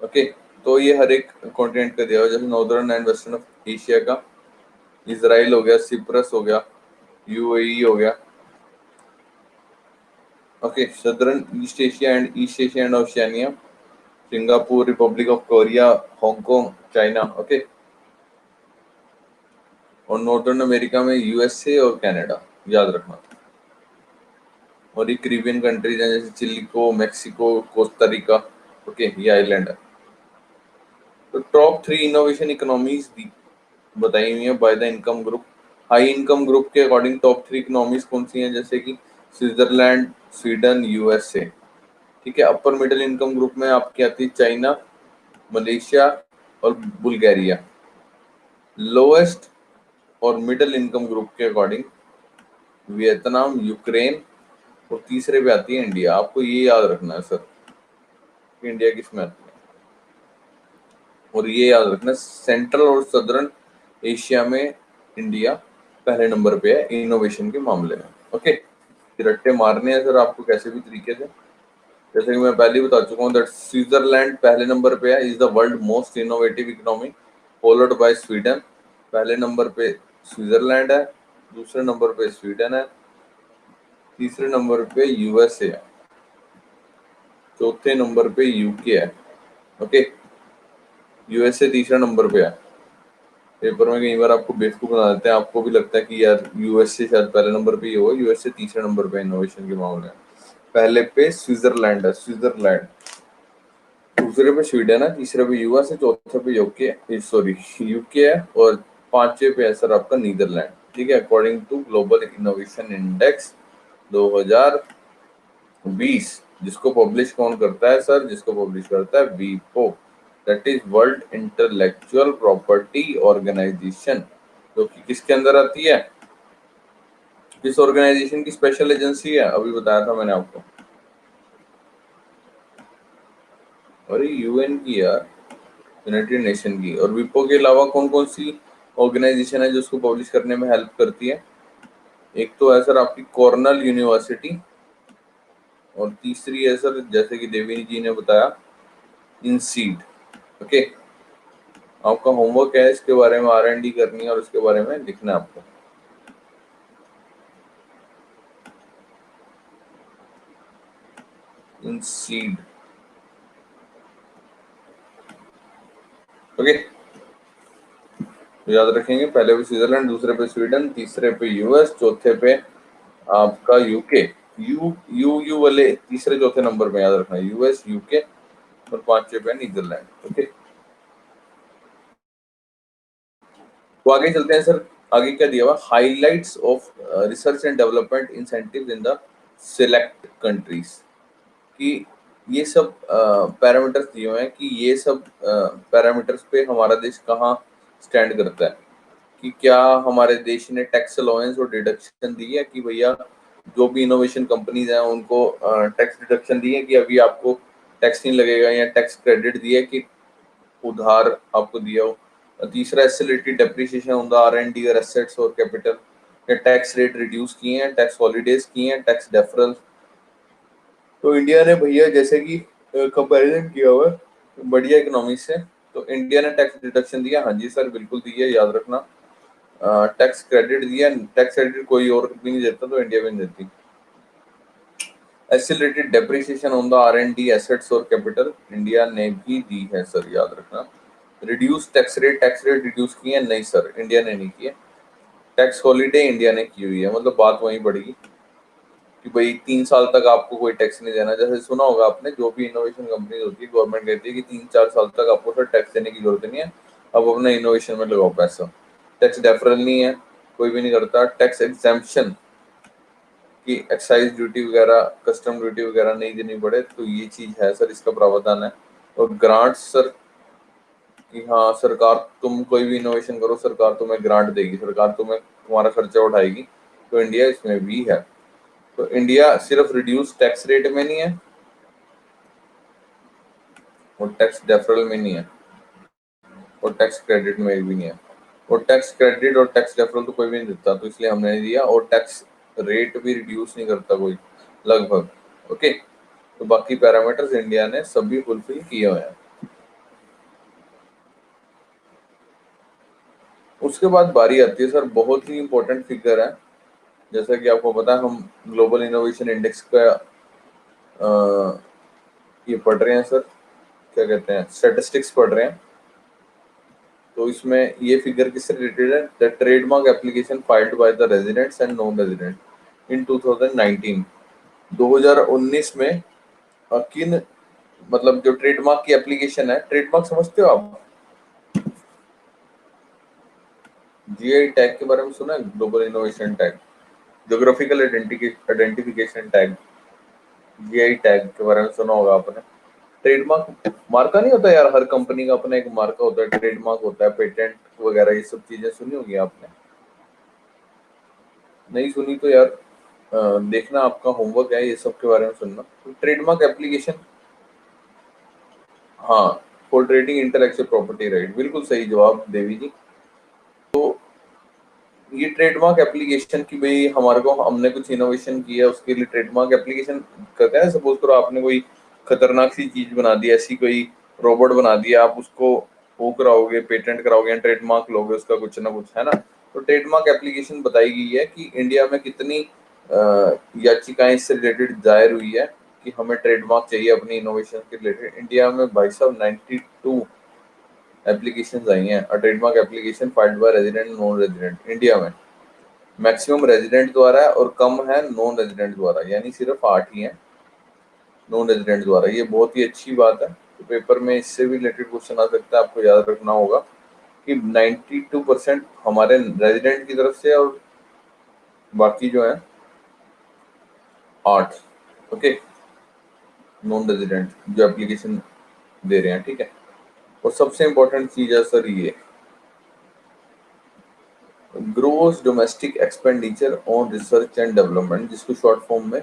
ओके, तो ये हर एक कॉन्टिनेंट का दिया हुआ, जैसे northern and western of Asia का इजराइल हो गया, सिप्रस हो गया, यूएई हो गया। Okay, southern east Asia and Oceania, Singapore, Republic of Korea, Hong Kong, China. Okay, और नॉर्दर्न अमेरिका में यूएसए और कनाडा, याद रखना। और ये करीबियन कंट्रीज हैं, जैसे चिली, मैक्सिको, कोस्टारिका। ओके, ये आइलैंड है। तो टॉप 3 इनोवेशन इकोनॉमीज बताई हुई है by the income group. High income group के अकॉर्डिंग टॉप 3 इकोनॉमीज कौन सी हैं, जैसे कि स्विट्जरलैंड, स्वीडन, यूएसए। ठीक है, अपर मिडिल इनकम ग्रुप में आपकी आती है चाइना, मलेशिया और बुल्गारिया। लोएस्ट और मिडिल इनकम ग्रुप के अकॉर्डिंग वियतनाम, यूक्रेन, और तीसरे पे आती है इंडिया। आपको ये याद रखना है सर कि इंडिया किस में आती है। और ये याद रखना, सेंट्रल और सदर्न एशिया में इंडिया पहले नंबर पे है इनोवेशन के मामले में। ओके, रट्टे मारने हैं सर आपको कैसे भी तरीके से। जैसे कि मैं पहले ही बता चुका हूँ दैट स्विट्जरलैंड पहले नंबर पे है, is the world most innovative economy, followed by Sweden. पहले नंबर पे स्विट्जरलैंड है, दूसरे नंबर पे स्वीडन है, तीसरे नंबर पे यूएसए है, चौथे नंबर पे यूके है। ओके, यूएसए तीसरा नंबर पे है। पेपर में कई बार आपको बेवकूफ बना देते हैं, आपको भी लगता है कि यार यूएसए शायद पहले नंबर पे ही हो, यूएसए तीसरे नंबर पे इनोवेशन के मामले में। पहले पे स्विट्जरलैंड है, स्विट्जरलैंड, दूसरे पे स्वीडन है, तीसरे पे यूएस है, चौथे पे यूके है, और पांचवे पे है सर आपका नीदरलैंड। ठीक है, according to Global Innovation Index 2020, जिसको पब्लिश कौन करता है सर, जिसको पब्लिश करता है वीपो, that is world intellectual property Organisation, जो कि किसके अंदर आती है, किस ऑर्गेनाइजेशन की स्पेशल एजेंसी है, अभी बताया था मैंने आपको। अरे यूएन की यार, यूनाइटेड नेशन की। और विपो के अलावा कौन कौन सी ऑर्गेनाइजेशन है जो उसको पब्लिश करने में हेल्प करती है? एक तो है सर आपकी कॉर्नल यूनिवर्सिटी, और तीसरी है सर, जैसे कि देवी जी ने बताया, इंसीड। ओके, आपका होमवर्क है इसके बारे में R&D करनी है और इसके बारे में लिखना है आपको। इंसीड। ओके, तो याद रखेंगे, पहले पे स्विट्जरलैंड, दूसरे पे स्वीडन, तीसरे पे यूएस, चौथे पे आपका यूके। यू यू यू वाले तीसरे चौथे नंबर पे याद रखना, यूएस, यूके, और पांचवे पे नीदरलैंड। ओके, तो आगे चलते हैं सर। आगे क्या दिया हुआ, highlights of research and development incentive in the select countries, कि ये सब पैरामीटर्स दिए हुए हैं कि ये सब पैरामीटर्स पे हमारा देश कहाँ स्टैंड करता है, कि क्या हमारे देश ने टैक्स अलाउंस और डिडक्शन दी है, कि भैया जो भी इनोवेशन कंपनीज हैं उनको टैक्स डिडक्शन दी है कि अभी आपको टैक्स नहीं लगेगा, या टैक्स क्रेडिट दिया है कि उधार आपको दिया हो। तीसरा, accelerated depreciation on the R&D और एसेट्स और कैपिटल, या टैक्स रेट रिड्यूस किए हैं, टैक्स हॉलीडेज किए हैं, टैक्स डेफरल। तो इंडिया ने भैया जैसे कि कंपैरिजन किया हुआ है बढ़िया इकोनॉमी से, तो इंडिया ने टैक्स डिडक्शन दिया, हाँ जी सर बिल्कुल दिया, याद रखना। टैक्स क्रेडिट दिया, टैक्स क्रेडिट कोई और भी नहीं देता, तो इंडिया भी नहीं देती। Accelerated depreciation on the R&D assets और कैपिटल, इंडिया ने भी दी है सर, याद रखना। रिड्यूस टैक्स रेट रिड्यूस किए हैं, नहीं सर इंडिया ने नहीं किया। टैक्स हॉलीडे इंडिया ने की हुई है, मतलब बात वहीं बढ़ेगी कि भाई 3 साल तक आपको कोई टैक्स नहीं देना। जैसे सुना होगा आपने, जो भी इनोवेशन कंपनी होती है, गवर्नमेंट कहती है कि 3-4 साल तक आपको सर टैक्स देने की जरूरत नहीं है, अब अपने इनोवेशन में लगाओ पैसा। टैक्स डेफरल नहीं है, कोई भी नहीं करता। टैक्स एग्जेम्पशन, कि एक्साइज ड्यूटी वगैरह, कस्टम ड्यूटी वगैरह नहीं देनी पड़े, तो ये चीज है सर, इसका प्रावधान है। और ग्रांट सर, कि हाँ सरकार, तुम कोई भी इनोवेशन करो, सरकार तुम्हें ग्रांट देगी, सरकार तुम्हें तुम्हारा खर्चा उठाएगी, तो इंडिया इसमें भी है। तो इंडिया सिर्फ रिड्यूस टैक्स रेट में नहीं है, और टैक्स डेफरल में नहीं है, और टैक्स क्रेडिट में भी नहीं है। और टैक्स क्रेडिट और टैक्स डेफरल तो कोई भी नहीं देता, तो इसलिए हमने नहीं दिया। और टैक्स रेट भी रिड्यूस नहीं करता कोई, लगभग। ओके, तो बाकी पैरामीटर्स इंडिया ने सभी फुलफिल किए हुए हैं। उसके बाद बारी आती है सर, बहुत ही इंपॉर्टेंट फिगर है। जैसा कि आपको पता है, हम ग्लोबल इनोवेशन इंडेक्स का ये पढ़ रहे हैं सर, क्या कहते हैं, स्टैटिस्टिक्स पढ़ रहे हैं। तो इसमें ये फिगर किससे रिलेटेड है, the trademark application filed by the residents and non resident in 2019। 2019 में किन, मतलब जो ट्रेडमार्क की एप्लीकेशन है, ट्रेडमार्क समझते हो आप? GI टैग के बारे में सुना है, global innovation tag, geographical identification tag, GI tag के बारे में सुना होगा आपने। ट्रेडमार्क मार्का नहीं होता यार, हर कंपनी का अपना एक मार्का होता है, ट्रेडमार्क होता है, पेटेंट वगैरह, ये सब चीजें सुनी होगी आपने। नहीं सुनी तो यार देखना, आपका होमवर्क है ये सब के बारे में सुनना। तो ट्रेडमार्क एप्लीकेशन, हाँ, for trading intellectual property right, बिल्कुल सही जवाब देवी जी। तो ये ट्रेडमार्क एप्लीकेशन की, भाई हमारे को, हमने कुछ इनोवेशन किया है, उसके लिए ट्रेडमार्क एप्लीकेशन करते हैं। सपोज करो आपने कोई खतरनाक सी चीज बना दी, ऐसी कोई रोबोट बना दिया, आप उसको वो कराओगे, पेटेंट कराओगे, ट्रेडमार्क लोगे उसका कुछ ना कुछ, है ना। तो ट्रेडमार्क एप्लीकेशन बताई गई है कि इंडिया में कितनी याचिकाएं इससे रिलेटेड दायर हुई है कि हमें ट्रेडमार्क चाहिए अपनी इनोवेशन के रिलेटेड। इंडिया में भाई साहब 92 एप्लीकेशंस आई हैं, trademark application filed by resident non resident India में। मैक्सिमम रेजिडेंट द्वारा और कम है नॉन रेजिडेंट द्वारा, यानी सिर्फ 8 ही हैं नॉन रेजिडेंट द्वारा। ये बहुत ही अच्छी बात है। तो पेपर में इससे भी रिलेटेड क्वेश्चन आ सकता है, आपको याद रखना होगा कि 92% हमारे रेजिडेंट की तरफ से, और बाकी जो है 8, ओके, नॉन रेजिडेंट जो एप्लीकेशन दे रहे हैं, ठीक है। और सबसे इम्पोर्टेंट चीज है सर ये, gross domestic expenditure on research and development, जिसको शॉर्ट फॉर्म में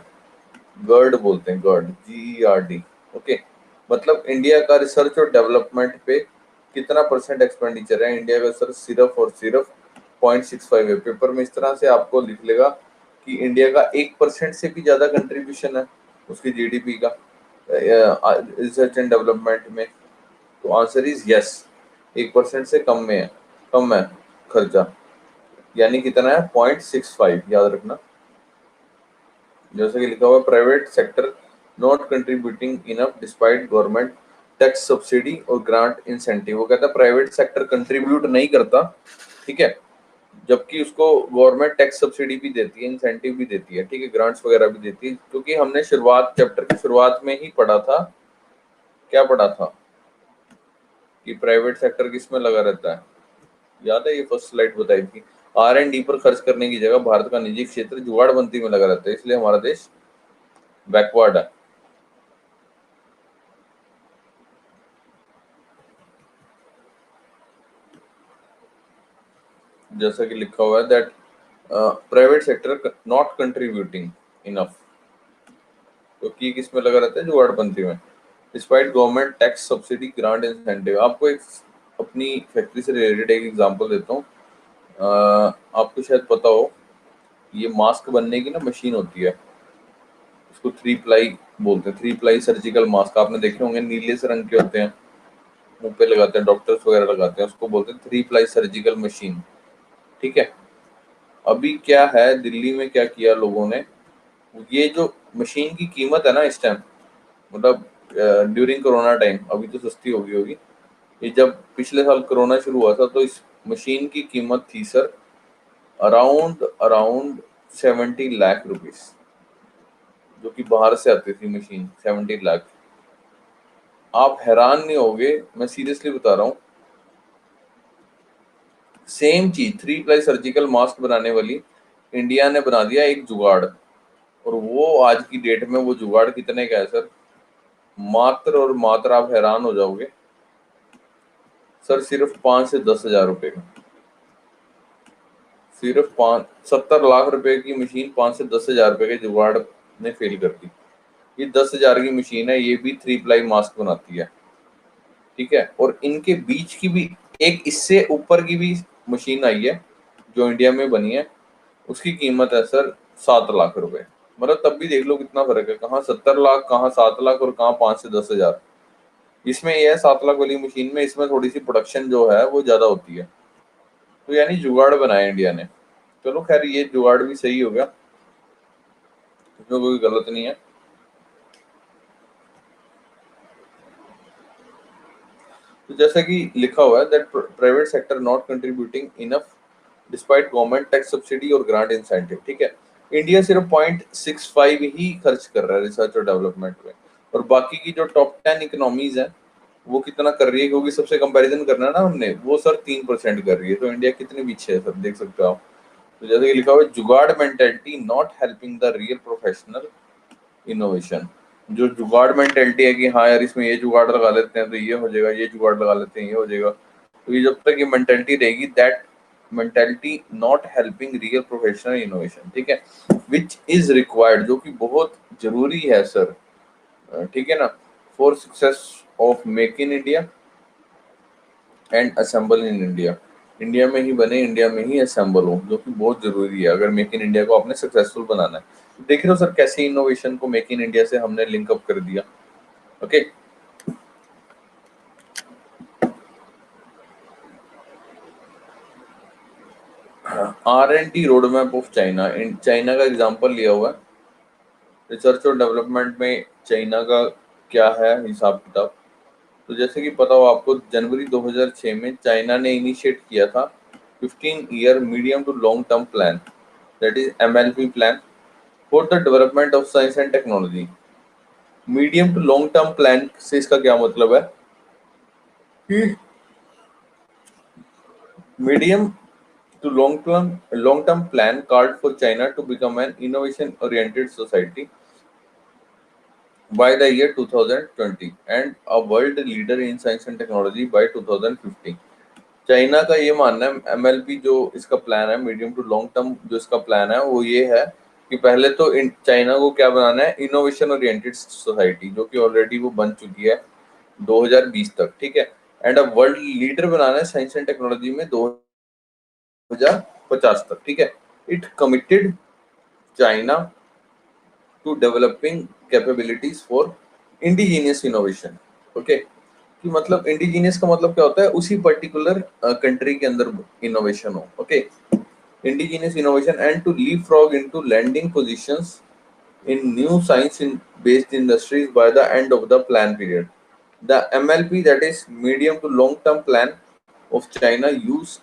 गर्ड बोलते हैं, गर्ड, GERD। ओके, मतलब इंडिया का रिसर्च और डेवलपमेंट पे कितना परसेंट एक्सपेंडिचर है इंडिया का? सर सिर्फ और सिर्फ 0.65 है। पेपर में इस तरह से आपको लिख लेगा कि इंडिया का 1% से भी ज्यादा कंट्रीब्यूशन है उसकी GDP का रिसर्च एंड डेवलपमेंट में। तो आंसर इज यस, 1% से कम में है, कम है खर्चा। यानी कितना है? 0.65, याद रखना। जैसे कि लिखा हुआ, private sector not contributing enough despite government tax subsidy और ग्रांट इंसेंटिव। वो कहता है प्राइवेट सेक्टर कंट्रीब्यूट नहीं करता, ठीक है, जबकि उसको गवर्नमेंट टैक्स सब्सिडी भी देती है, इंसेंटिव भी देती है, ठीक है, ग्रांट्स वगैरह भी देती है। क्योंकि हमने शुरुआत, चैप्टर की शुरुआत में ही पढ़ा था, क्या पढ़ा था कि प्राइवेट सेक्टर किस में लगा रहता है? याद है, ये फर्स्ट स्लाइड बताई थी। R&D पर खर्च करने की जगह भारत का निजी क्षेत्र जुगाड़बंदी में लगा रहता है, इसलिए हमारा देश बैकवर्ड है। जैसा कि लिखा हुआ है that private sector not contributing enough, तो की किस में लगा रहता है? जुगाड़बंदी में। Despite government tax subsidy grant incentive. आपको एक अपनी फैक्ट्री से रिलेटेड एक एग्जांपल देता हूँ। आपको शायद पता हो, ये मास्क बनने की ना मशीन होती है, उसको 3 प्लाई बोलते हैं। 3 प्लाई सर्जिकल मास्क आपने देखे होंगे, नीले से रंग के होते हैं, मुंह पे लगाते हैं, डॉक्टर्स वगैरह लगाते हैं, उसको बोलते हैं 3 प्लाई सर्जिकल मशीन, ठीक है। अभी क्या है, दिल्ली में क्या किया लोगों ने, ये जो मशीन की कीमत है ना इस टाइम, मतलब ड्यूरिंग कोरोना टाइम, अभी तो सस्ती हो गई होगी, ये जब पिछले साल कोरोना शुरू हुआ था तो इस मशीन की कीमत थी sir around around 70 lakh rupees, जो कि बाहर से आती थी मशीन, 70 लाख। आप हैरान नहीं होगे, मैं सीरियसली बता रहा हूँ। सेम चीज 3 प्लाई सर्जिकल मास्क बनाने वाली इंडिया ने बना दिया एक जुगाड़, और वो आज की डेट में वो जुगाड़ कितने का है सर? मात्र और मात्र, आप हैरान हो जाओगे सर, सिर्फ 5 से 10 हजार रुपए का। सिर्फ 70 लाख रुपए की मशीन 5 से 10 हजार रुपए के जुगाड़ ने फेल कर दी। ये 10 हजार की मशीन है, ये भी 3 प्लाई मास्क बनाती है, ठीक है। और इनके बीच की भी एक इससे ऊपर की भी मशीन आई है जो इंडिया में बनी है, उसकी कीमत है सर 7 लाख रुपए। मतलब तब भी देख लो कितना फर्क है, कहाँ 70 लाख, कहाँ 7 लाख, और कहाँ 5 से 10 हजार। इसमें यह है 7 लाख वाली मशीन में, इसमें थोड़ी सी प्रोडक्शन जो है वो ज्यादा होती है। तो यानी जुगाड़ बनाया इंडिया ने। चलो खैर, ये जुगाड़ भी सही हो गया, इसमें कोई गलत नहीं है। तो जैसा कि लिखा हुआ है that private sector not contributing enough despite government tax subsidy और ग्रांट इंसेंटिव, ठीक है। इंडिया सिर्फ 0.65 ही खर्च कर रहा है रिसर्च और डेवलपमेंट में, और बाकी की जो टॉप 10 इकोनॉमीज है वो कितना कर रही है, क्योंकि सबसे कंपैरिजन करना है ना हमने, वो सर 3% कर रही है। तो इंडिया कितने पीछे है सर, देख सकते हो आप। तो जैसे कि लिखा हुआ है, जुगाड़ mentality not helping the real professional innovation. जो जुगाड़ मेंटेलिटी है कि हाँ यार इसमें ये जुगाड़ लगा लेते हैं तो ये हो जाएगा, ये जुगाड़ लगा लेते हैं ये हो जाएगा, तो ये जब तक ये मेंटेलिटी रहेगी, that mentality not helping real professional innovation, ठीक है, विच इज रिक्वायर्ड, जो कि बहुत जरूरी है सर, ठीक है ना, for success of make in India and assemble in India. India में ही बने, इंडिया में ही असेंबल हो, जो कि बहुत जरूरी है अगर मेक इन इंडिया को आपने सक्सेसफुल बनाना है। देख रहे हो सर कैसे इनोवेशन को मेक इन इंडिया से हमने लिंक अप कर दिया। Okay, R&D road map of China, China का एग्जांपल लिया हुआ है। रिसर्च और डेवलपमेंट में चाइना का क्या है हिसाब किताब? तो जैसे कि पता हो आपको, जनवरी 2006 में चाइना ने इनिशिएट किया था 15 year medium to long term plan, that is MLP plan, for the development of science and technology. Medium to long term plan से इसका क्या मतलब है कि medium to long term plan called for China to become an innovation oriented society by the year 2020 and a world leader in science and technology by 2050। China का ये मानना है, एमएलपी जो इसका प्लान है, मीडियम टू लॉन्ग टर्म जो इसका plan है, वो ये है कि पहले तो चाइना को क्या बनाना है, इनोवेशन ओरिएंटेड सोसाइटी, जो कि ऑलरेडी वो बन चुकी है 2020 तक, ठीक है। एंड अब वर्ल्ड लीडर बनाना है साइंस एंड टेक्नोलॉजी में 2050 तक, ठीक है। It committed China to developing capabilities for indigenous innovation, okay. कि मतलब इंडिजीनियस का मतलब क्या होता है, उसी पर्टिकुलर कंट्री के अंदर इनोवेशन हो, okay. Indigenous innovation and to leapfrog into landing positions in new science in based industries by the end of the plan period. The MLP, that is medium to long term plan of China, use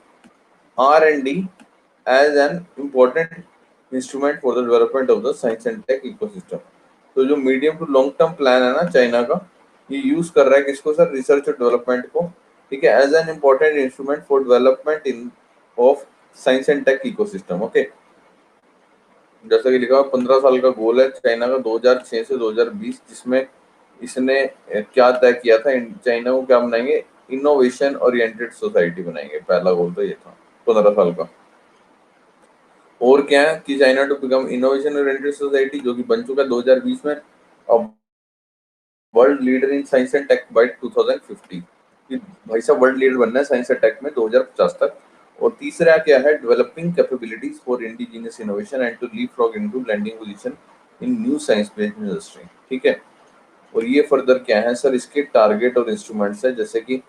R&D as an important instrument for the development of the science and tech ecosystem. तो जो medium to long term plan है ना China का, ये use कर रहा है किसको सर, रिसर्च और डेवलपमेंट को, ठीक है, as an important instrument for development in of science and tech ecosystem, okay. जैसा कि लिखा हुआ 15 साल का गोल है चाइना का 2006 से 2020, जिसमें इसने क्या तय किया था, चाइना को क्या बनाएंगे, इनोवेशन ओरिएंटेड सोसाइटी बनाएंगे। पहला गोल तो ये था 15 साल का। और क्या है कि China to become innovation oriented society, जो कि बन चुका है 2020 में, अब world leader in science and tech by 2050, कि भाई साहब वर्ल्ड लीडर बनना है साइंस एंड टेक में 2050 तक। और तीसरा क्या है, developing capabilities for indigenous innovation and to leapfrog into landing position in new science based industry, ठीक है। और ये फर्दर क्या है सर, इसके टारगेट और इंस्ट्रूमेंट्स है, जैसे कि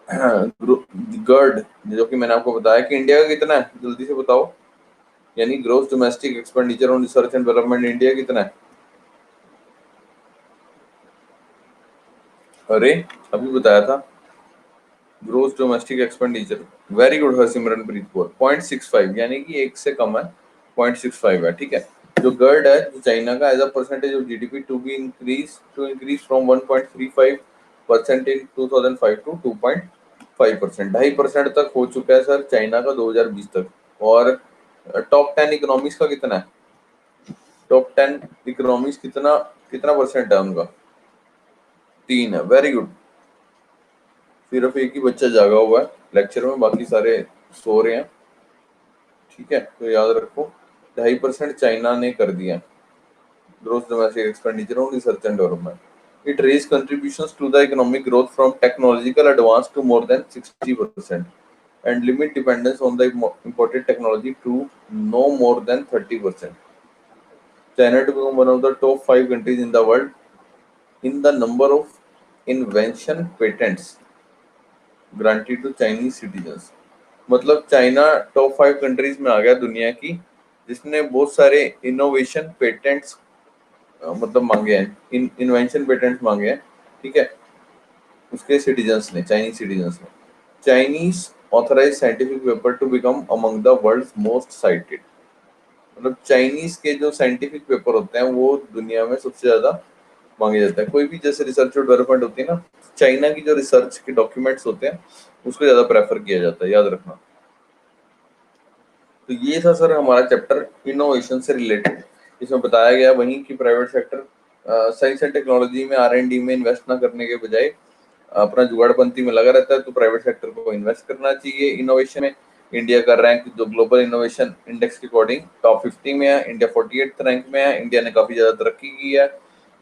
गर्ड, जो कि मैंने आपको बताया कि इंडिया का कितना है, जल्दी से बताओ, यानी growth domestic expenditure on research and development India कितना है। अरे अभी बताया था, growth domestic expenditure, very good Harsimranpreet Kaur, 0.65, यानी कि एक से कम है, 0.65 है, ठीक है। जो गर्ड है जो चाइना का, as a percentage of GDP to increase from 1.35% in 2005 to 2.5%, 2.5% तक हो चुका है सर चाइना का 2020 तक। और टॉप 10 इकोनॉमीज का कितना है, टॉप 10 इकोनॉमीज कितना कितना परसेंट है उनका, 3 है, वेरी गुड। सिर्फ एक ही बच्चा जागा हुआ है लेक्चर में, बाकी सारे सो रहे हैं, ठीक है। तो याद रखो 2.5% चाइना ने कर दिया growth domestic expenditure on research and development. It raise contributions to the economic growth from technological advance to more than 60% and limit dependence on the imported technology to no more than 30%. China to become one of the top 5 countries in the world in the number of invention patents granted to Chinese citizens. मतलब China top 5 countries में आ गया दुनिया की, जिसने बहुत सारे innovation patents मतलब मांगे हैं, इन्वेंशन पेटेंट्स मांगे हैं, ठीक है, उसके सिटीजन्स ने, चाइनीज सिटीजन्स ने। Chinese authorize scientific paper to become among the world's most cited, मतलब चाइनीज के जो साइंटिफिक पेपर होते हैं वो दुनिया में सबसे ज्यादा मांगे जाते हैं। कोई भी जैसे रिसर्च और डेवलपमेंट होती है ना, चाइना की जो रिसर्च के डॉक्यूमेंट्स होते हैं उसको ज्यादा प्रेफर किया जाता है, याद रखना। तो ये था सर हमारा चैप्टर इनोवेशन से रिलेटेड। इसमें बताया गया वहीं कि private sector science and technology में R&D में इन्वेस्ट ना करने के बजाय अपना जुगाड़पंती में लगा रहता है, तो प्राइवेट सेक्टर को इन्वेस्ट करना चाहिए इनोवेशन में। इंडिया का रैंक जो ग्लोबल इनोवेशन इंडेक्स के अकॉर्डिंग टॉप 50 में है, इंडिया 48 रैंक में है। इंडिया ने काफी ज्यादा तरक्की की है।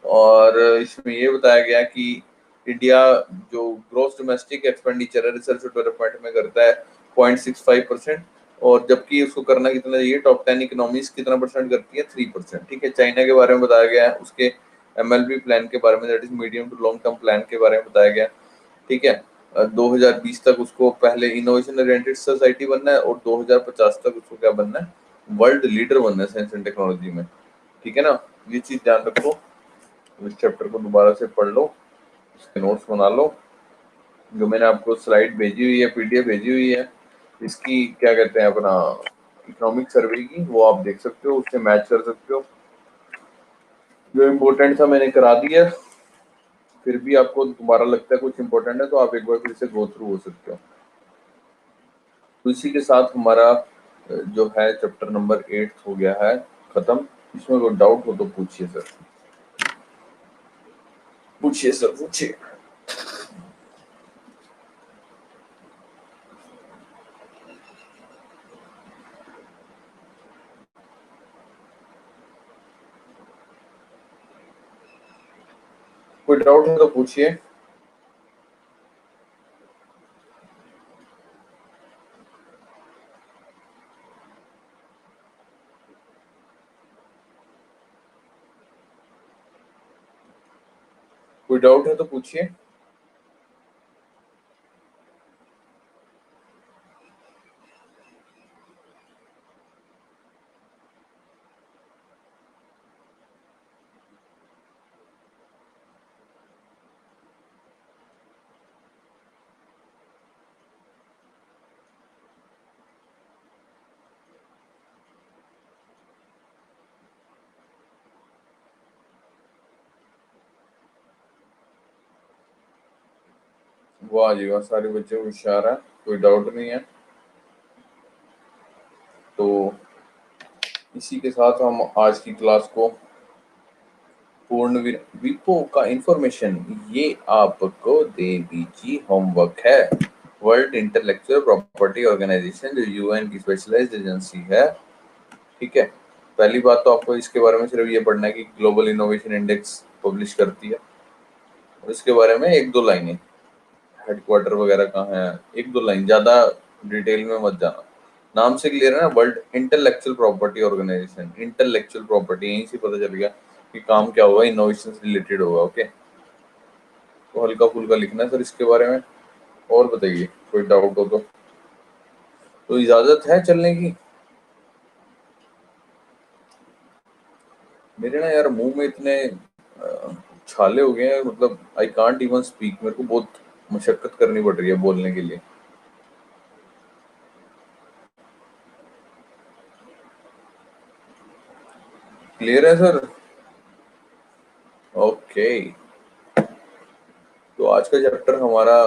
और इसमें ये बताया गया कि इंडिया जो ग्रोस डोमेस्टिक एक्सपेंडिचर है रिसर्च और डेवलपमेंट में करता है 0.65%, और जबकि उसको करना कितना चाहिए, टॉप 10 इकोनॉमीज कितना परसेंट करती है, 3%, ठीक है। चाइना के बारे में बताया गया है, उसके MLP प्लान के बारे में, that is medium to long term plan के बारे में बताया गया, ठीक है। 2020 तक उसको पहले इनोवेशन ओरिएंटेड सोसाइटी बनना है, और 2050 तक उसको क्या बनना है, वर्ल्ड लीडर बनना है साइंस एंड टेक्नोलॉजी में, ठीक है ना। ये चीज ध्यान रखो, इस चैप्टर को दोबारा से पढ़ लो, इसके नोट्स बना लो। जो मैंने आपको स्लाइड भेजी हुई है, PDF भेजी हुई है, इसकी क्या कहते हैं अपना इकोनॉमिक सर्वे की, वो आप देख सकते हो, उससे मैच कर सकते हो। जो इम्पोर्टेंट था मैंने करा दिया, फिर भी आपको दोबारा लगता है कुछ इम्पोर्टेंट है तो आप एक बार फिर से गो थ्रू हो सकते हो। तो इसी के साथ हमारा जो है चैप्टर नंबर 8 हो गया है खत्म। इसमें कोई डाउट हो तो पूछिए सर, पूछिए सर, पूछिए। कोई डाउट है तो पूछिए। कोई डाउट है तो पूछिए। वाह जी वाह, सारे बच्चे होशियार हैं, कोई डाउट नहीं है। तो इसी के साथ हम आज की क्लास को पूर्ण विपो का इंफॉर्मेशन ये आपको दे दीजिए होमवर्क है। वर्ल्ड इंटेलेक्चुअल प्रॉपर्टी ऑर्गेनाइजेशन जो यूएन की स्पेशलाइज्ड एजेंसी है, ठीक है। पहली बात तो आपको इसके बारे में सिर्फ ये पढ़ना है कि ग्लोबल इनोवेशन इंडेक्स पब्लिश करती है, और इसके बारे में एक दो लाइनें, हेडक्वार्टर वगैरह कहाँ है, एक दो लाइन, ज्यादा डिटेल में मत जाना। नाम से क्लियर है ना, world intellectual property organisation, intellectual property, यहीं से पता चल गया कि काम क्या होगा, इनोवेशन से रिलेटेड होगा। ओके, तो हल्का फुल्का लिखना है सर इसके बारे में। और बताइए कोई डाउट हो तो इजाजत है चलने की। मेरे ना यार मुंह में इतने छाले हो गए हैं, मतलब आई कांट इवन स्पीक, मेरे को बहुत मशक्कत करनी पड़ रही है बोलने के लिए। क्लियर है सर? ओके, तो आज का चैप्टर हमारा